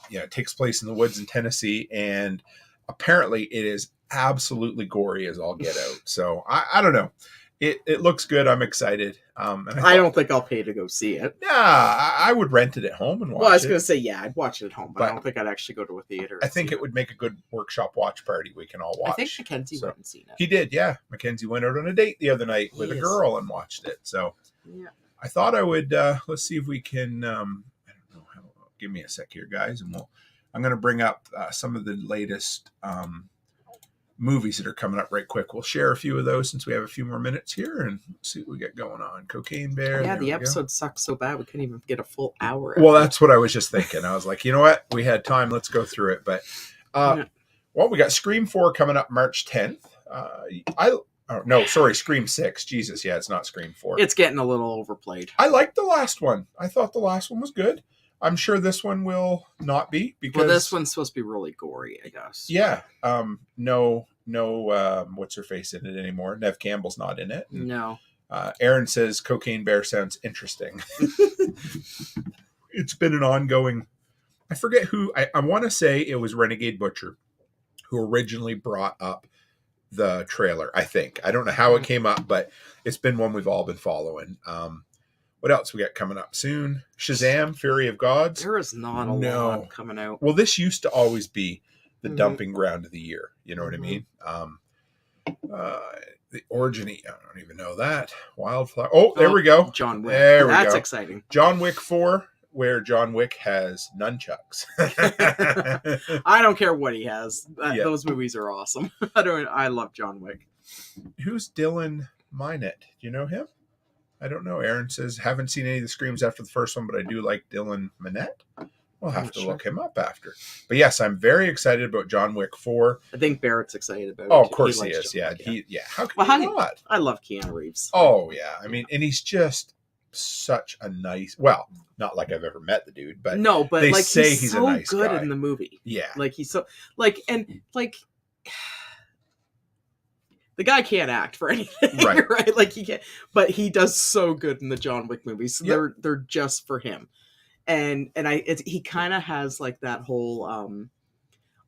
It takes place in the woods in Tennessee, and apparently it is absolutely gory as all get out. So I don't know. It looks good. I'm excited. I don't think I'll pay to go see it. Yeah, I would rent it at home and watch it. Well, I was going to say, I'd watch it at home, but I don't think I'd actually go to a theater. I think it would make a good workshop watch party we can all watch. I think Mackenzie went and seen it. He did, yeah. Mackenzie went out on a date the other night with a girl and watched it. So I thought I would, let's see if we can, I don't know how, give me a sec here, guys, and I'm going to bring up some of the latest movies that are coming up right quick. We'll share a few of those since we have a few more minutes here and see what we get going on. Cocaine Bear. Yeah, the episode sucks so bad we couldn't even get a full hour. Well, that's what I was just thinking. I was like, you know what? We had time. Let's go through it. But we got Scream 4 coming up March 10th. Oh, no, sorry, Scream 6. Jesus, yeah, it's not Scream 4. It's getting a little overplayed. I liked the last one. I thought the last one was good. I'm sure this one will not be because this one's supposed to be really gory, I guess. Yeah. No. What's her face in it anymore? Nev Campbell's not in it. No. Aaron says Cocaine Bear sounds interesting. It's been an ongoing. I forget who. I want to say it was Renegade Butcher who originally brought up the trailer. I think I don't know how it came up, but it's been one we've all been following. What else we got coming up soon? Shazam! Fury of Gods. There is not a lot coming out. Well, this used to always be the dumping ground of the year. You know what I mean? The origin. I don't even know that. Wildflower. Oh, there we go. John Wick. There we go. That's exciting. John Wick 4, where John Wick has nunchucks. I don't care what he has. Those movies are awesome. I love John Wick. Who's Dylan Minette? Do you know him? I don't know. Aaron says, haven't seen any of the Screams after the first one, but I do like Dylan Minette. We'll have to look him up after. But yes, I'm very excited about John Wick 4. I think Barrett's excited about it. Oh, of course he is. Yeah. How can you not? I love Keanu Reeves. Oh, yeah. I mean, and he's just such a nice, well, not like I've ever met the dude, but no, but they like say he's so a nice good guy in the movie. Yeah. Like he's so the guy can't act for anything, right? Like he can't, but he does so good in the John Wick movies. So they're just for him, and he kind of has like that whole.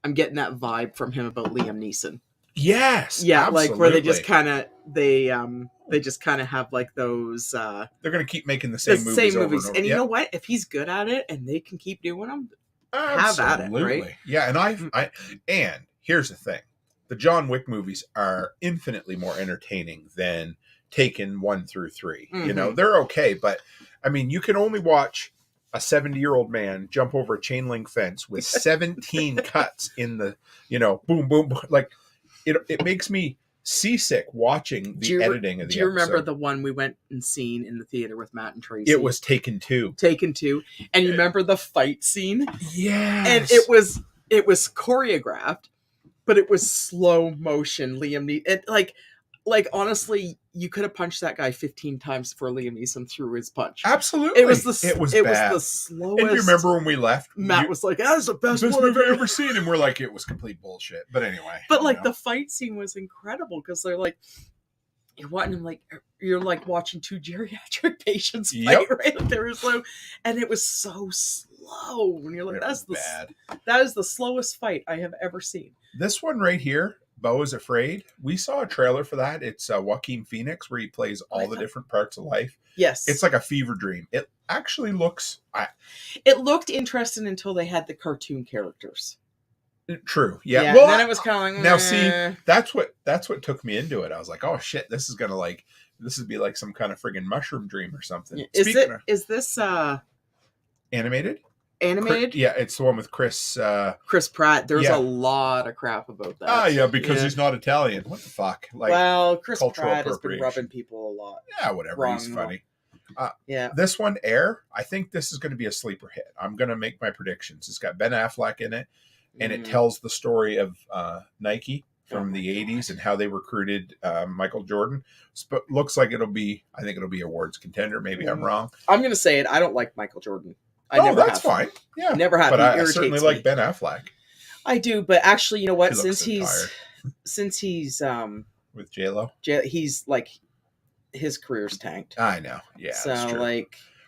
I'm getting that vibe from him about Liam Neeson. Yes, yeah, absolutely. like where they just kind of have like those. They're gonna keep making the same movies over and over. And you know what? If he's good at it, and they can keep doing them, absolutely. Have at it, right? Yeah, and here's the thing. The John Wick movies are infinitely more entertaining than Taken 1 through 3. Mm-hmm. You know, they're okay, but I mean, you can only watch a 70-year-old man jump over a chain link fence with 17 cuts in the, boom, boom, boom. Like it makes me seasick watching the editing of the episode. Do you remember the one we went and seen in the theater with Matt and Tracy? It was Taken 2. Taken 2. And you remember the fight scene? Yes. And it was choreographed. But it was slow motion, Liam Neeson. Like honestly, you could have punched that guy 15 times before Liam Neeson threw his punch. Absolutely, it was bad. The slowest. And you remember when we left, Matt was like, "That was the best movie I've ever seen," and we're like, "It was complete bullshit." But anyway, the fight scene was incredible because they're like, you're watching two geriatric patients fight, right? Like they were slow, and it was so slow. And you're like, that is the slowest fight I have ever seen. This one right here, Beau is Afraid. We saw a trailer for that. It's Joaquin Phoenix where he plays all the different parts of life. Yes. It's like a fever dream. It actually looks... It looked interesting until they had the cartoon characters. True. Yeah. Well, then it was kind of like... Now, see, that's what took me into it. I was like, oh, shit, this would be like some kind of friggin' mushroom dream or something. Is this... Animated? Animated? Yeah, it's the one with Chris Pratt. There's a lot of crap about that. Because he's not Italian. What the fuck? Chris Pratt has been rubbing people a lot. Yeah, whatever. He's funny. This one, Air, I think this is going to be a sleeper hit. I'm going to make my predictions. It's got Ben Affleck in it, and it tells the story of Nike from the 80s and how they recruited Michael Jordan. But looks like it'll be awards contender. Maybe I'm wrong. I'm going to say it. I don't like Michael Jordan. That's fine. Yeah, never have. But I certainly like Ben Affleck. I do, but actually, you know what? Since he's with J-Lo, he's like his career's tanked. I know. Yeah.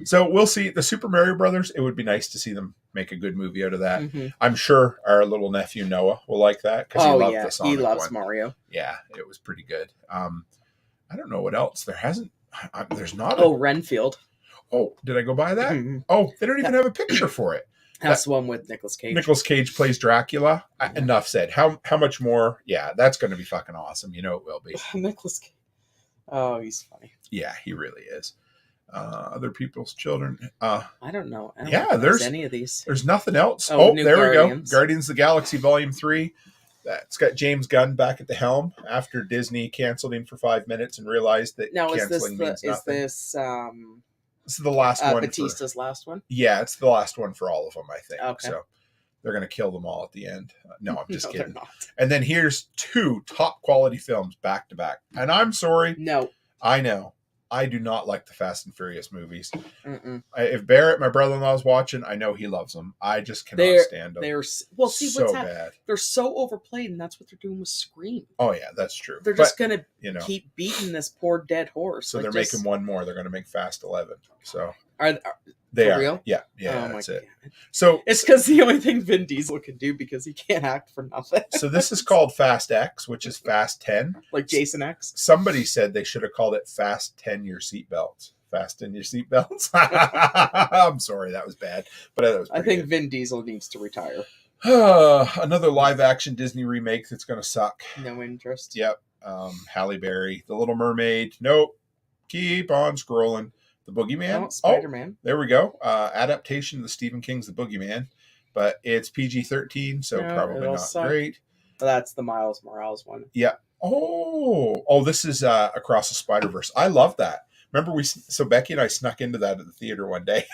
So we'll see. The Super Mario Brothers. It would be nice to see them make a good movie out of that. Mm-hmm. I'm sure our little nephew Noah will like that because he loved the Sonic he loves one. Mario. Yeah, it was pretty good. I don't know what else there hasn't. There's not. Renfield. Oh, did I go by that? Mm-hmm. Oh, they don't even have a picture for it. That's the one with Nicolas Cage. Nicolas Cage plays Dracula. Enough said. How much more? Yeah, that's going to be fucking awesome. You know it will be. Nicolas Cage. Oh, he's funny. Yeah, he really is. Other people's children. I don't know. I don't know there's any of these. There's nothing else. There Guardians. We go. Guardians of the Galaxy Volume 3. It's got James Gunn back at the helm after Disney canceled him for 5 minutes and realized that canceling means nothing. This is the last one. Batista's last one? Yeah, it's the last one for all of them, I think. Okay. So they're going to kill them all at the end. No, I'm just No, kidding. they're not. And then here's 2 top quality films back to back. And I'm sorry. No. I know. I do not like the Fast and Furious movies. Mm-mm. If Barrett, my brother-in-law, is watching, I know he loves them. I just cannot stand them. See, so what's happening? bad. They're so overplayed, and that's what they're doing with Scream. Oh yeah, that's true. They're just gonna keep beating this poor dead horse. So they're making one more. They're going to make Fast 11. So are they for are real? Yeah, Oh that's my it. God. So it's because the only thing Vin Diesel can do because he can't act for nothing. So this is called Fast X, which is Fast 10. Like Jason X. Somebody said they should have called it Fast 10 Your Seatbelts. Fasten your seatbelts. I'm sorry, that was bad, but that was. I think good. Vin Diesel needs to retire. Another live action Disney remake that's going to suck. No interest. Yep. Halle Berry, The Little Mermaid. Nope. Keep on scrolling. The Boogeyman. Spider-Man. There we go. Adaptation of the Stephen King's The Boogeyman, but it's PG-13, so probably not great. That's the Miles Morales one. Yeah. Oh, this is Across the Spider-Verse. I love that. Remember, Becky and I snuck into that at the theater one day.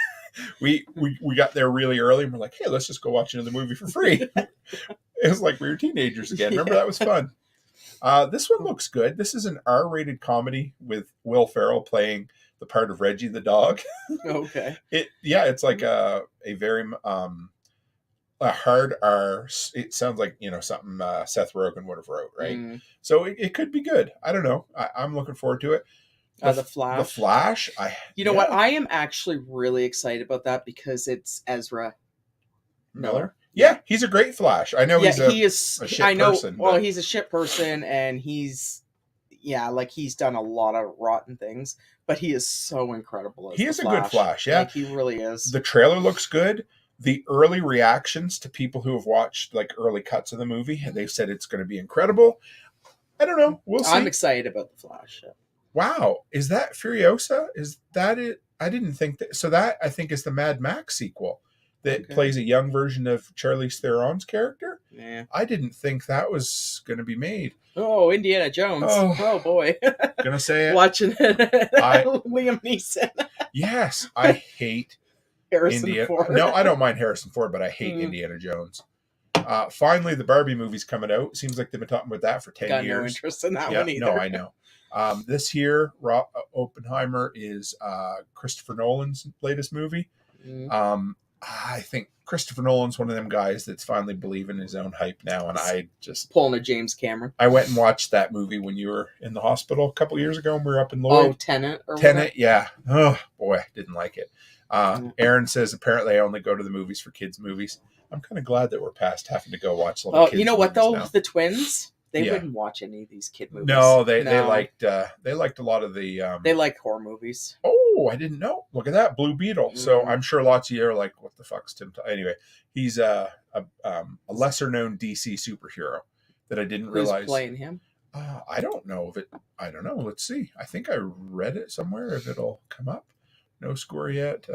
we got there really early and we're like, hey, let's just go watch another movie for free. It was like we were teenagers again. Remember, that was fun. This one looks good. This is an R-rated comedy with Will Ferrell playing the part of Reggie the dog. Okay. It's like a very a hard R. It sounds like something Seth Rogen would have wrote, right? So it could be good. I don't know. I'm looking forward to it. The Flash. The Flash. You know what? I am actually really excited about that because it's Ezra Miller. Yeah, he's a great Flash. I know he is a shit person. Well, he's a shit person, and he's done a lot of rotten things, but he is so incredible. He is a good Flash. Yeah, he really is. The trailer looks good. The early reactions to people who have watched like early cuts of the movie, they've said it's going to be incredible. I don't know. We'll see. I'm excited about the Flash. Wow, is that Furiosa? Is that it? I didn't think that. So that I think is the Mad Max sequel that plays a young version of Charlize Theron's character. Yeah, I didn't think that was going to be made. Oh, Indiana Jones. Oh boy, gonna say it. Watching it. Liam Neeson. Yes, I hate Harrison Ford. No, I don't mind Harrison Ford, but I hate Indiana Jones. Finally, the Barbie movie's coming out. Seems like they've been talking about that for 10 years. No interest in that one either. No, I know. This year, Oppenheimer is Christopher Nolan's latest movie. I think Christopher Nolan's one of them guys that's finally believing his own hype now, and I just pulling a James Cameron. I went and watched that movie when you were in the hospital a couple years ago, and we were up in Lloyd. Oh, Tenet, yeah. Oh boy, I didn't like it. Aaron says apparently I only go to the movies for kids' movies. I'm kind of glad that we're past having to go watch little kids. You know what though? Now. The twins. They wouldn't watch any of these kid movies. No, they liked a lot of the. They like horror movies. Oh, I didn't know. Look at that, Blue Beetle. So I'm sure lots of you are like, "What the fuck's Tim?" Anyway, he's a lesser known DC superhero that I didn't realize. Who's playing him? I don't know if it. I don't know. Let's see. I think I read it somewhere. If it'll come up. No score yet.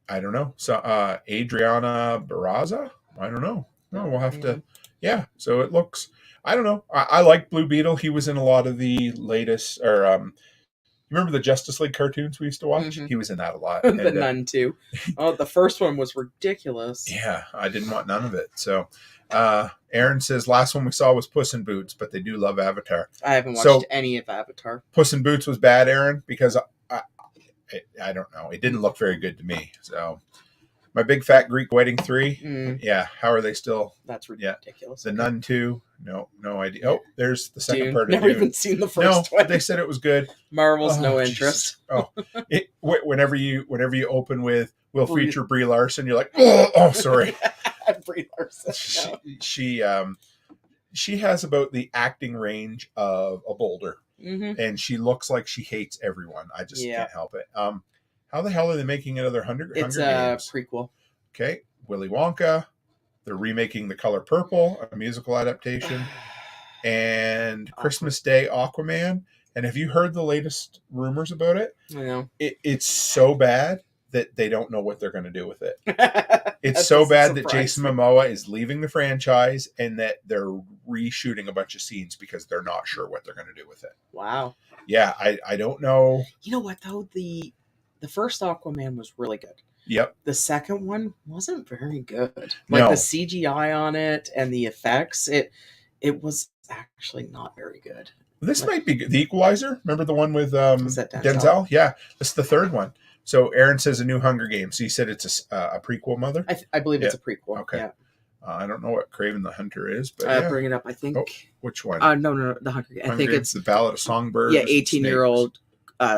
I don't know. So Adriana Barraza. I don't know. No, we'll have to. Yeah, so it looks. I don't know. I like Blue Beetle. He was in a lot of the latest. Or remember the Justice League cartoons we used to watch? He was in that a lot. The Nun too. Oh, the first one was ridiculous. Yeah, I didn't want none of it. So, Aaron says last one we saw was Puss in Boots, but they do love Avatar. I haven't watched any of Avatar. Puss in Boots was bad, Aaron, because I don't know. It didn't look very good to me. So. My Big Fat Greek Wedding 3. Yeah. How are they still? That's ridiculous. The Nun 2. No idea. Oh, there's the second part of Never even seen the first one. They said it was good. Marvel's no interest. Whenever you open with will feature Brie Larson, you're like, oh sorry. Brie Larson. No. She has about the acting range of a boulder. And she looks like she hates everyone. I just can't help it. How the hell are they making another Hunger Games? It's a prequel. Okay. Willy Wonka. They're remaking The Color Purple, a musical adaptation. And Christmas Day Aquaman. And have you heard the latest rumors about it? I know. It's so bad that they don't know what they're going to do with it. It's so bad that Jason Momoa is leaving the franchise and that they're reshooting a bunch of scenes because they're not sure what they're going to do with it. Wow. Yeah, I don't know. You know what, though? The first Aquaman was really good. Yep. The second one wasn't very good. Like the CGI on it and the effects, it was actually not very good. This might be The Equalizer. Remember the one with is that Denzel? Yeah, this is the third one. So Aaron says a new Hunger Games. So you said it's a prequel, Mother? I believe it's a prequel. Okay. Yeah. I don't know what Craven the Hunter is, but bring it up. I think. Oh, which one? No, the Hunger Games. I think Games, it's the Ballad of Songbirds. Yeah, 18-year-old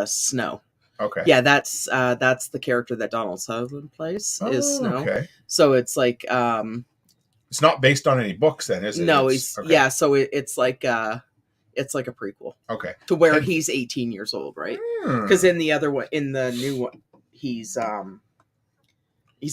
Snow. Okay. Yeah, that's the character that Donald Sutherland plays is Snow. Okay. So it's like it's not based on any books, then, is it? No, okay. So it's like a prequel. Okay. To where he's 18 years old, right? Because in the other one, in the new one, he's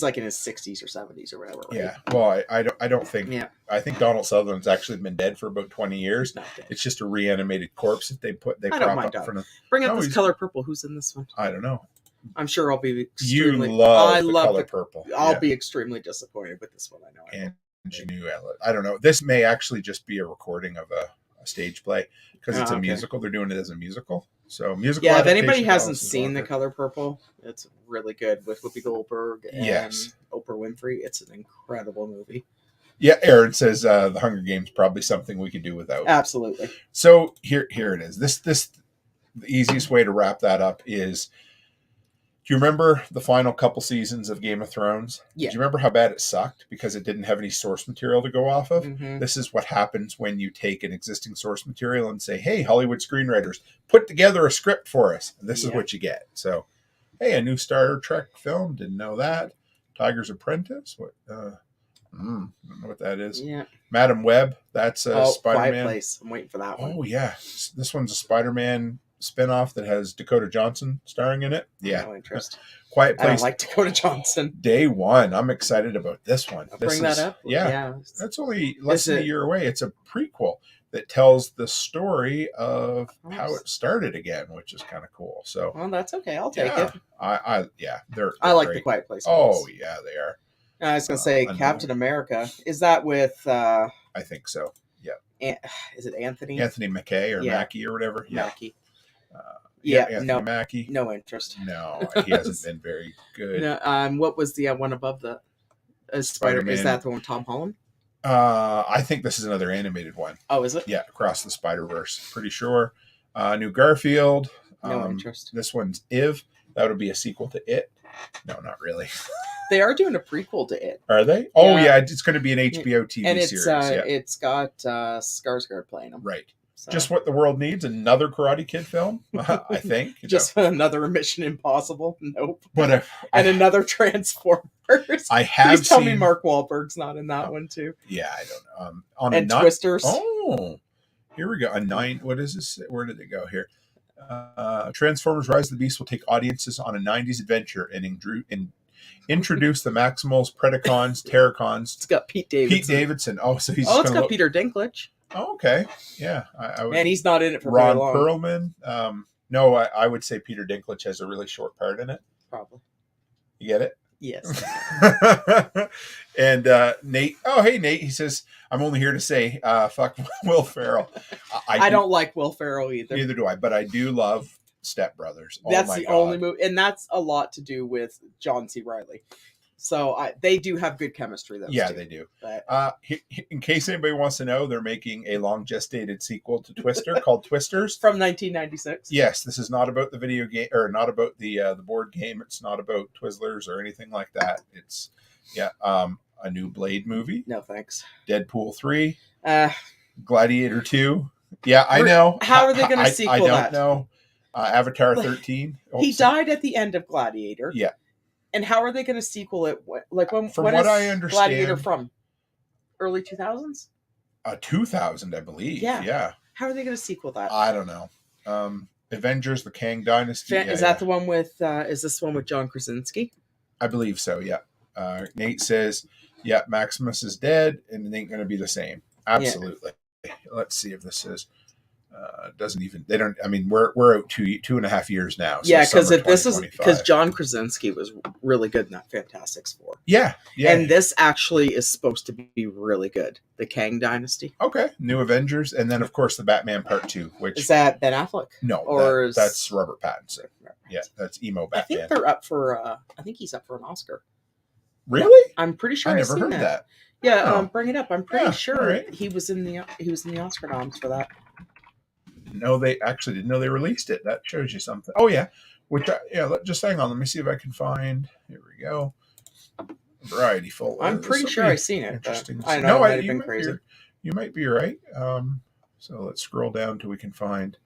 like in his 60s or 70s or whatever. Right? Yeah. Well, I don't think. Yeah. I think Donald Sutherland's actually been dead for about 20 years. It's just a reanimated corpse that they prop up in front of. Bring up this Color Purple. Who's in this one? I don't know. I'm sure I'll be extremely. You love the Color Purple. I'll be extremely disappointed with this one. I know. And I don't know. This may actually just be a recording of a stage play because it's a musical. They're doing it as a musical. So musical. Yeah, if anybody hasn't seen The Color Purple, it's really good with Whoopi Goldberg and Oprah Winfrey. It's an incredible movie. Yeah, Aaron says The Hunger Games probably something we could do without. Absolutely. So here it is. This the easiest way to wrap that up is. Do you remember the final couple seasons of Game of Thrones? Yeah. Do you remember how bad it sucked because it didn't have any source material to go off of? Mm-hmm. This is what happens when you take an existing source material and say, hey, Hollywood screenwriters, put together a script for us. And this is what you get. So, hey, a new Star Trek film. Didn't know that. Tiger's Apprentice. What? I don't know what that is. Yeah. Madam Web. That's a Spider-Man. Quiet Place. I'm waiting for that one. Oh, yeah. This one's a Spider-Man spinoff that has Dakota Johnson starring in it. Yeah. No interest. Quiet Place. I don't like Dakota Johnson. Day one. I'm excited about this one. Bring that up. Yeah. That's only less than a year away. It's a prequel that tells the story of how it started again, which is kind of cool. So, well, that's okay. I'll take it. They're I like great. the Quiet Place. Oh, yeah, they are. I was going to say Captain America. Is that with... I think so. Yeah. Is it Anthony? Anthony Mackie or Mackie or whatever. Yeah. Mackie. Anthony Mackie. No interest. No, he hasn't been very good. No, what was the one above the Spider-Man? Is that the one with Tom Holland? I think this is another animated one. Oh, is it? Yeah, Across the Spider-Verse. Pretty sure. New Garfield. No interest. This one's If. That would be a sequel to It. No, not really. They are doing a prequel to It. Are they? Oh, yeah. It's going to be an HBO TV series. And it's got Skarsgård playing him. Right. So. Just what the world needs. Another Karate Kid film, I think. Just another Mission Impossible. Nope. But another Transformers. I have Please tell me Mark Wahlberg's not in that one too. Yeah, I don't know. Twisters. Oh, here we go. A 9. What is this? Where did it go here? Transformers: Rise of the Beast will take audiences on a 90s adventure and introduce the Maximals, Predacons, Terracons. It's got Pete Davidson. Oh, so he's. Oh, it's got Peter Dinklage. Oh, okay. Yeah. I would, and he's not in it for Ron very long. Perlman. No, I would say Peter Dinklage has a really short part in it. Probably. You get it? Yes. And Nate. Oh, hey, Nate. He says, I'm only here to say, fuck Will Ferrell. I don't like Will Ferrell either. Neither do I, but I do love Step Brothers. That's the only movie. And that's a lot to do with John C. Reilly. So they do have good chemistry, though. Yeah, they do. But, in case anybody wants to know, they're making a long-gestated sequel to Twister called Twisters from 1996. Yes, this is not about the video game, or not about the board game. It's not about Twizzlers or anything like that. It's a new Blade movie. No thanks. Deadpool 3. Gladiator 2. Yeah, I know. How are they going to sequel that? I don't know. Avatar 13. He died at the end of Gladiator. Yeah. And how are they going to sequel it? Like when what I understand, Gladiator from early 2000s? 2000, I believe. Yeah. How are they going to sequel that? I don't know. Avengers: The Kang Dynasty. Is that the one with? Is this one with John Krasinski? I believe so. Yeah. Nate says, "Yeah, Maximus is dead, and it ain't going to be the same." Absolutely. Yeah. Let's see if this is. Doesn't even, they don't, I mean, we're out 2.5 years now. So yeah, because John Krasinski was really good in that Fantastic Four. Yeah. And this actually is supposed to be really good. The Kang Dynasty. Okay. New Avengers. And then, of course, the Batman Part 2, which... Is that Ben Affleck? No, or that's Robert Pattinson. Yeah, that's emo Batman. I think they're up for, I think he's up for an Oscar. Really? I'm pretty sure I never heard that. Yeah, bring it up. I'm pretty sure right. he was in the Oscar noms for that. No, they actually didn't know they released it. That shows you something. Oh yeah, just hang on. Let me see if I can find. Here we go. Variety folder. I'm pretty sure I've seen it. Interesting. I know. It might have been crazy. You might be right. So let's scroll down till we can find.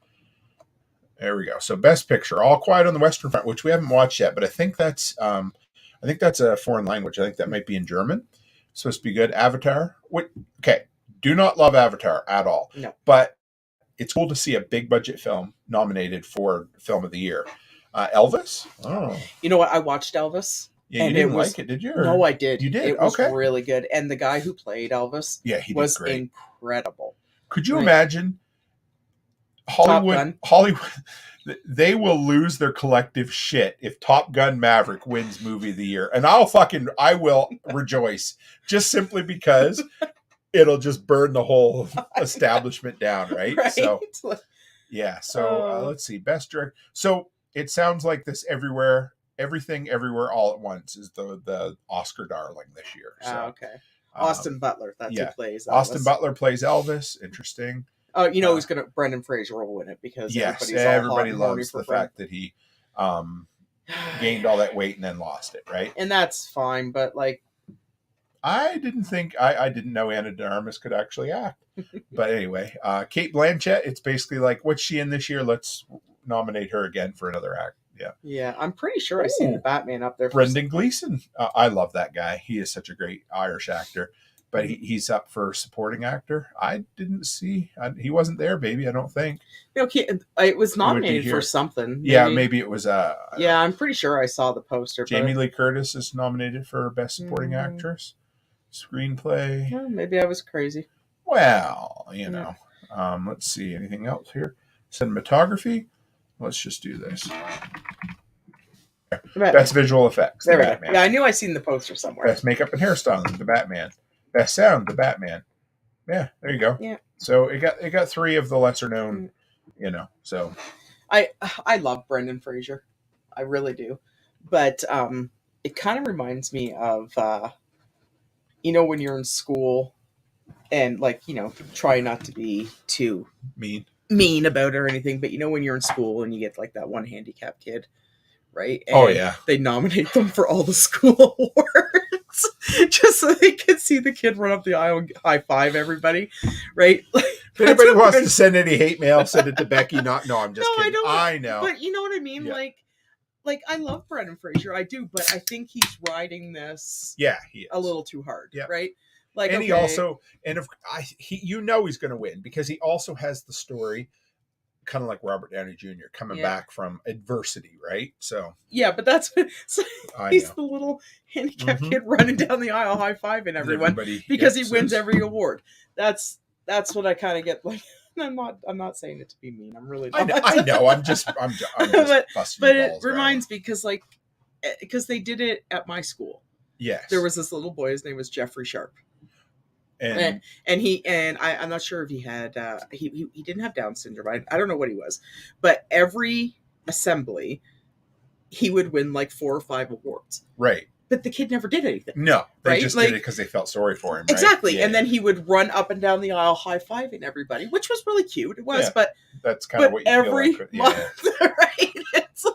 There we go. So Best Picture, All Quiet on the Western Front, which we haven't watched yet, but I think that's a foreign language. I think that might be in German. It's supposed to be good. Avatar. Okay. Do not love Avatar at all. No. But it's cool to see a big budget film nominated for Film of the Year. Elvis? Oh. You know what? I watched Elvis. Yeah, you didn't like it, did you? No, I did. You did? It was really good. And the guy who played Elvis was great. Incredible. Could you imagine Hollywood, they will lose their collective shit if Top Gun Maverick wins Movie of the Year. And I will rejoice just simply because it'll just burn the whole establishment down, right? So, yeah. So let's see. Best Director. So it sounds like this Everything Everywhere All at Once is the Oscar darling this year. So, okay. Austin Butler. That's who plays Elvis. Austin Butler plays Elvis. Interesting. Oh, who's going to Brendan Fraser will win it because everybody loves the fact that he gained all that weight and then lost it, right? And that's fine, but I didn't know Anna de Armas could actually act. But anyway, Cate Blanchett, it's basically like, what's she in this year? Let's nominate her again for another act. Yeah. Yeah, I'm pretty sure I've seen the Batman up there. Brendan Gleeson. I love that guy. He is such a great Irish actor. But he's up for supporting actor. I didn't see. He wasn't there, baby. I don't think. It was nominated for something. Maybe. Yeah, maybe it was. Yeah, I'm pretty sure I saw the poster. Jamie Lee Curtis is nominated for Best Supporting Actress. Screenplay. Yeah, maybe I was crazy. Well, let's see. Anything else here? Cinematography. Let's just do this. Best visual effects. There we go. Yeah, I knew I seen the poster somewhere. Best makeup and hairstyling. The Batman. Best sound. The Batman. Yeah, there you go. Yeah. So it got 3 of the lesser known. So I love Brendan Fraser. I really do, but it kind of reminds me of when you're in school and try not to be too mean about it or anything, but when you're in school and you get that one handicapped kid, right? And they nominate them for all the school awards just so they can see the kid run up the aisle and high five everybody, right? If anybody wants to send any hate mail, send it to Becky. No, I'm just kidding. I know, but you know what I mean. Yeah. I love Brendan Fraser, I do, but I think he's riding this a little too hard, right? He also, he's going to win because he also has the story, kind of like Robert Downey Jr. coming back from adversity, right? So but that's he's the little handicapped kid running down the aisle, high fiving everyone because he wins every award. That's what I kind of get. I'm not saying it to be mean. I'm really not. I know. I'm just but it reminds me because they did it at my school. Yes, there was this little boy. His name was Jeffrey Sharp. And I'm not sure if he had he didn't have Down syndrome. I don't know what he was, but every assembly he would win 4 or 5 awards. Right. But the kid never did anything. No, they just did it because they felt sorry for him. Right? Exactly. Yeah. And then he would run up and down the aisle high-fiving everybody, which was really cute. It was, but that's kind of what you every feel like. Month, right? It's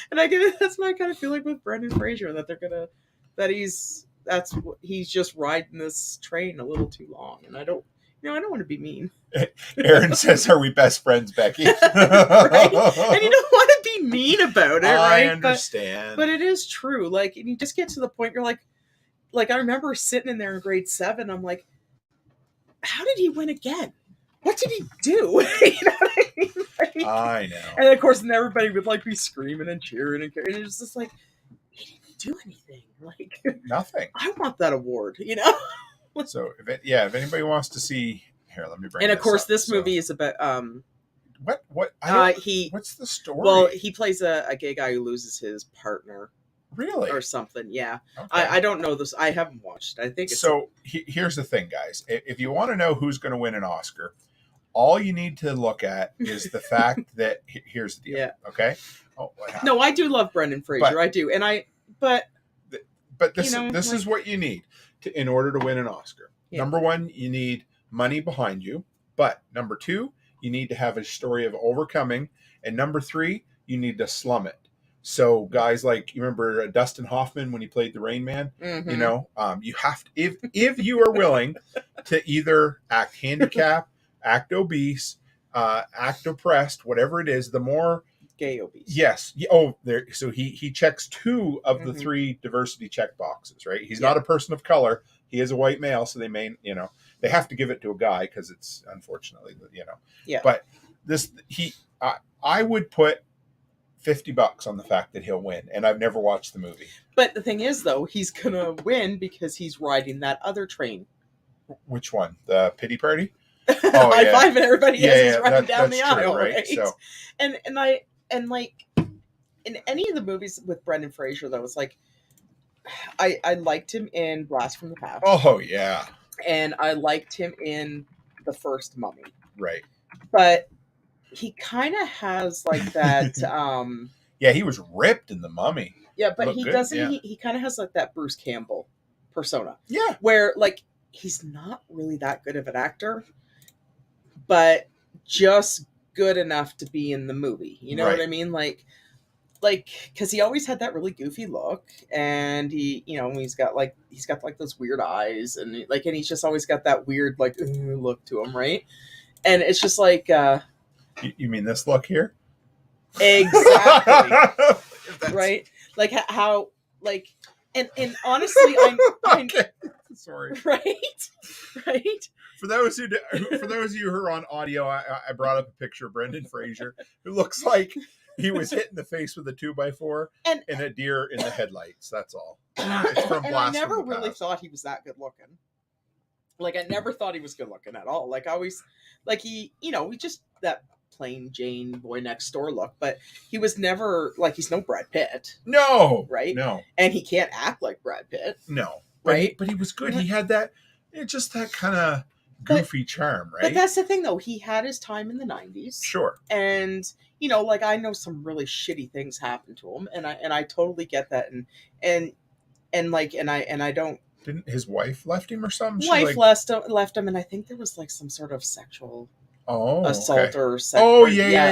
and I get it. That's what I kind of feel like with Brendan Fraser, that he's just riding this train a little too long, and I don't want to be mean. Aaron says, "Are we best friends, Becky?" Right? And you don't want to be mean about it, right? I understand, but it is true. And you just get to the point you're like I remember sitting in there in grade 7. I'm like, how did he win again? What did he do? You know what I mean? I know. And of course, everybody would be screaming and cheering, and it was just he didn't do anything. Nothing. I want that award, So if anybody wants to see, here, let me bring. And of course, this movie is about What? What's the story? Well, he plays a gay guy who loses his partner. Really? Or something, yeah. Okay. I don't know this. I haven't watched. I think it's so. Here's the thing, guys. If you want to know who's going to win an Oscar, all you need to look at is the fact that here's the deal. Yeah. Okay. Oh, no, I do love Brendan Fraser. I do, but this is what you need in order to win an Oscar. Yeah. Number one, you need money behind you. But number two, you need to have a story of overcoming. And number three, you need to slum it. So guys like, you remember Dustin Hoffman when he played the Rain Man? Mm-hmm. You have to, if you are willing to either act handicapped, act obese, act oppressed, whatever it is, the more gay obese. Yes. Oh, there. So he checks two of the three diversity check boxes, right? He's not a person of color. He is a white male, so they may, they have to give it to a guy because it's unfortunately, Yeah. But I would put $50 on the fact that he'll win, and I've never watched the movie. But the thing is, though, he's gonna win because he's riding that other train. Which one? The pity party? Oh, high five and everybody is running down the aisle, true, right? So, and like in any of the movies with Brendan Fraser, though, it's like I liked him in Blast from the Past. Oh yeah, and I liked him in the first Mummy. Right, but he kind of has like that. Yeah, he was ripped in the Mummy. Yeah, but he doesn't. Yeah. He kind of has like that Bruce Campbell persona. Yeah, where like he's not really that good of an actor, but just good enough to be in the movie. You know what I mean? Like because he always had that really goofy look, and he's got those weird eyes, and and he's just always got that weird look to him, right? And it's just like. You mean this look here? Exactly. Right? Like how and honestly I'm okay. Sorry. Right? For those of you who are on audio, I brought up a picture of Brendan Fraser who looks like he was hit in the face with a 2x4 and a deer in the headlights. That's all. It's from Blast. I never really thought he was that good looking. Like I never thought he was good looking at all. Like I always he just that plain Jane boy next door look, but he was never he's no Brad Pitt. No. Right? No. And he can't act like Brad Pitt. No. Right? But he was good. He had that just that kind of goofy charm, right? But that's the thing though. He had his time in the 90s. Sure. And I know some really shitty things happened to him, and I totally get that, and I don't. Didn't his wife left him or something? Wife left him, and I think there was some sort of sexual assault or something. Oh yeah.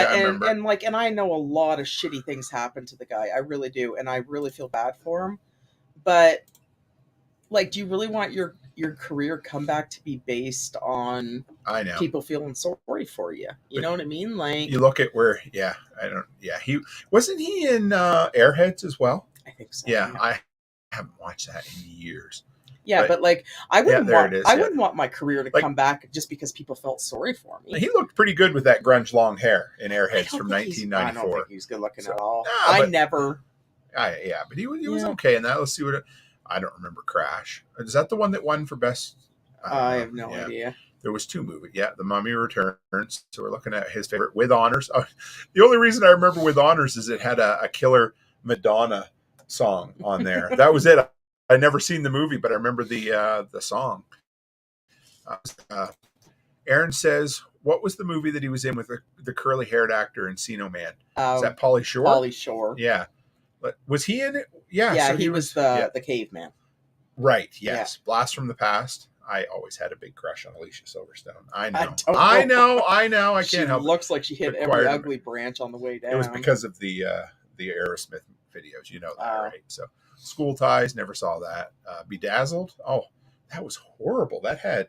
I remember. And I know a lot of shitty things happened to the guy. I really do, and I really feel bad for him. But do you really want your career comeback to be based on people feeling sorry for you? You know what I mean? You look at where he wasn't he in Airheads as well? I think so. Yeah. I haven't watched that in years. Yeah, but I wouldn't want my career to come back just because people felt sorry for me. He looked pretty good with that grunge long hair in Airheads from 1994. I don't think he's good looking at all. But he was okay in that. Let's see what I don't remember. Crash. Is that the one that won for best? I have no idea. There was two movies. Yeah, The Mummy Returns. So we're looking at his favorite With Honors. The only reason I remember With Honors is it had a killer Madonna song on there. That was it. I'd never seen the movie, but I remember the song. Aaron says, what was the movie that he was in with the curly-haired actor Encino Man? Is that Pauly Shore? Pauly Shore. Yeah. Was he in it? Yeah. Yeah, so he was the caveman. Right, yes. Yeah. Blast from the Past. I always had a big crush on Alicia Silverstone. I know. I can't help it. She looks like she hit every ugly branch on the way down. It was because of the Aerosmith videos. You know that, right? So School Ties, never saw that. Bedazzled. Oh, that was horrible. That had,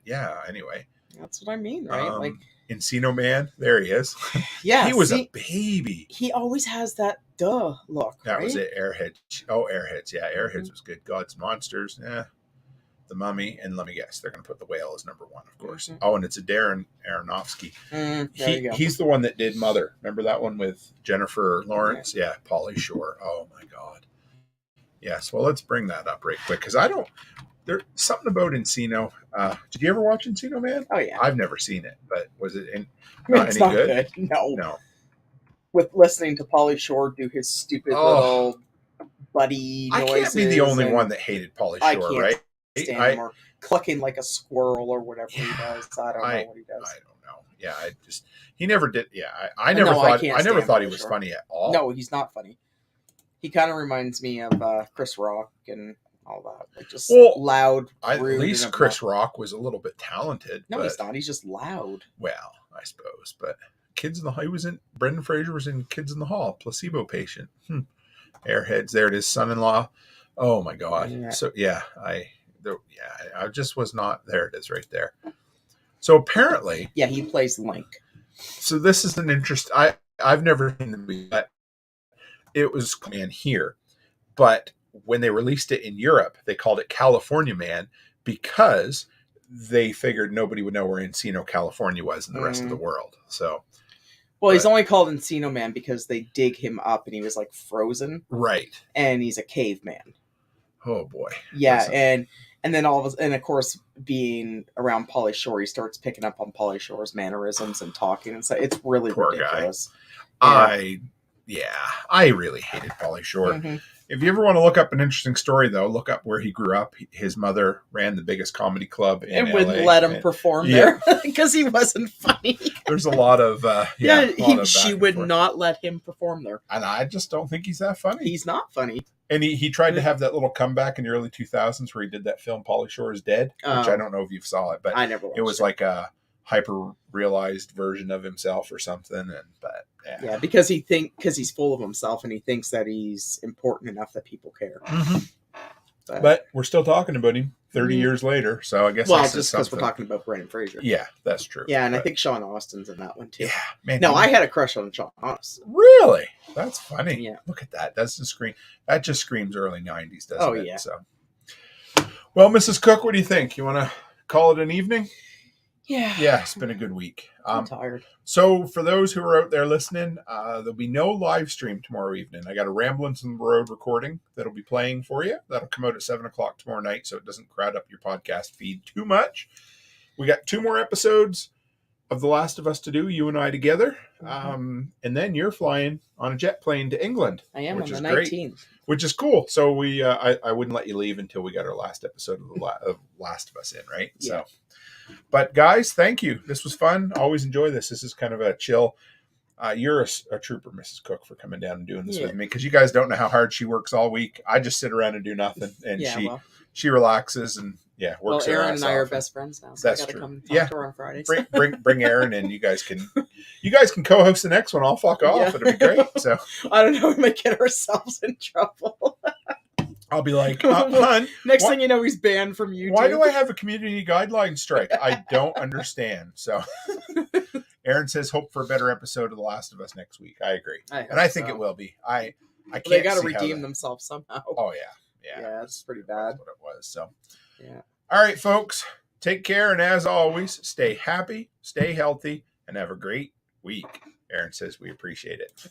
anyway. That's what I mean, right? Encino Man, there he is. Yeah. He was a baby. He always has that look, That was it, Airheads. Oh, Airheads, yeah. Airheads was good. God's Monsters, The Mummy, and let me guess, they're going to put The Whale as number one, of course. Mm-hmm. Oh, and it's a Darren Aronofsky. He's the one that did Mother. Remember that one with Jennifer Lawrence? Okay. Yeah, Pauly Shore. Oh, my God. Yes, well, let's bring that up right quick, because There's something about Encino. Did you ever watch Encino Man? Oh yeah. I've never seen it, but was it not It's any not good? No. With listening to Pauly Shore do his stupid little buddy noises. I can't be the only one that hated Pauly Shore, right? Stand him or clucking like a squirrel or whatever he does. I don't know what he does. I don't know. Yeah, he never did. Yeah, I never thought he was funny at all. No, he's not funny. He kind of reminds me of Chris Rock and all that. Like just loud. At least Chris Rock was a little bit talented. No, he's not. He's just loud. Well, I suppose, but Kids in the Hall. He was in. Brendan Fraser was in Kids in the Hall. Placebo Patient. Airheads. There it is. Son-in-Law. Oh my God. Yeah. So I just was not. There it is, right there. So apparently, he plays Link. So this is an interest. I've never seen the movie, but it was Man here. But when they released it in Europe, they called it California Man because they figured nobody would know where Encino, California was in the rest of the world. So, he's only called Encino Man because they dig him up and he was like frozen, right? And he's a caveman. Oh boy, yeah, and then of course, being around Pauly Shore, he starts picking up on Pauly Shore's mannerisms and talking, and so it's really poor ridiculous. Guy. I really hated Pauly Shore. Mm-hmm. If you ever want to look up an interesting story, though, look up where he grew up. His mother ran the biggest comedy club in LA. Wouldn't let him perform there because he wasn't funny. There's a lot of she would not let him perform there, and I just don't think he's that funny. He's not funny. And he tried to have that little comeback in the early 2000s where he did that film Pauly Shore is Dead, which I don't know if you saw it, but I never watched it was like a hyper realized version of himself or something. Because he's full of himself and he thinks that he's important enough that people care. Mm-hmm. But we're still talking about him 30 years later, so I guess just because we're talking about Brendan Fraser. Yeah, that's true. Yeah, and I think Sean Austin's in that one too. Yeah, man. No, I had a crush on Sean Austin. Really? That's funny. Yeah. Look at that. That just screams early 90s, doesn't it? Oh yeah. So, well, Mrs. Cook, what do you think? You want to call it an evening? Yeah. Yeah, it's been a good week. I'm tired. So for those who are out there listening, there'll be no live stream tomorrow evening. I got a Ramblings on the Road recording that'll be playing for you. That'll come out at 7:00 tomorrow night, so it doesn't crowd up your podcast feed too much. We got 2 more episodes of The Last of Us to do, you and I together. And then you're flying on a jet plane to England. I am on the 19th. Which is cool. So we, I wouldn't let you leave until we got our last episode of Last of Us in, right? Yeah. So. But guys, thank you. This was fun. Always enjoy this. This is kind of a chill. You're a trooper, Mrs. Cook, for coming down and doing this with me because you guys don't know how hard she works all week. I just sit around and do nothing, and she relaxes and works. Well, Aaron and I are best friends now. So that's I gotta true. Come talk to her on Fridays. Bring Aaron, and you guys can co-host the next one. I'll fuck off. Yeah. It'll be great. So I don't know. We might get ourselves in trouble. I'll be like, hon. Next thing you know, he's banned from YouTube. Why do I have a community guideline strike? I don't understand. So Aaron says, hope for a better episode of The Last of Us next week. I agree. I think it will be. I can't they got to redeem themselves somehow. Oh, yeah. Yeah, it's pretty bad. That's what it was. So, yeah. All right, folks. Take care. And as always, stay happy, stay healthy, and have a great week. Aaron says we appreciate it.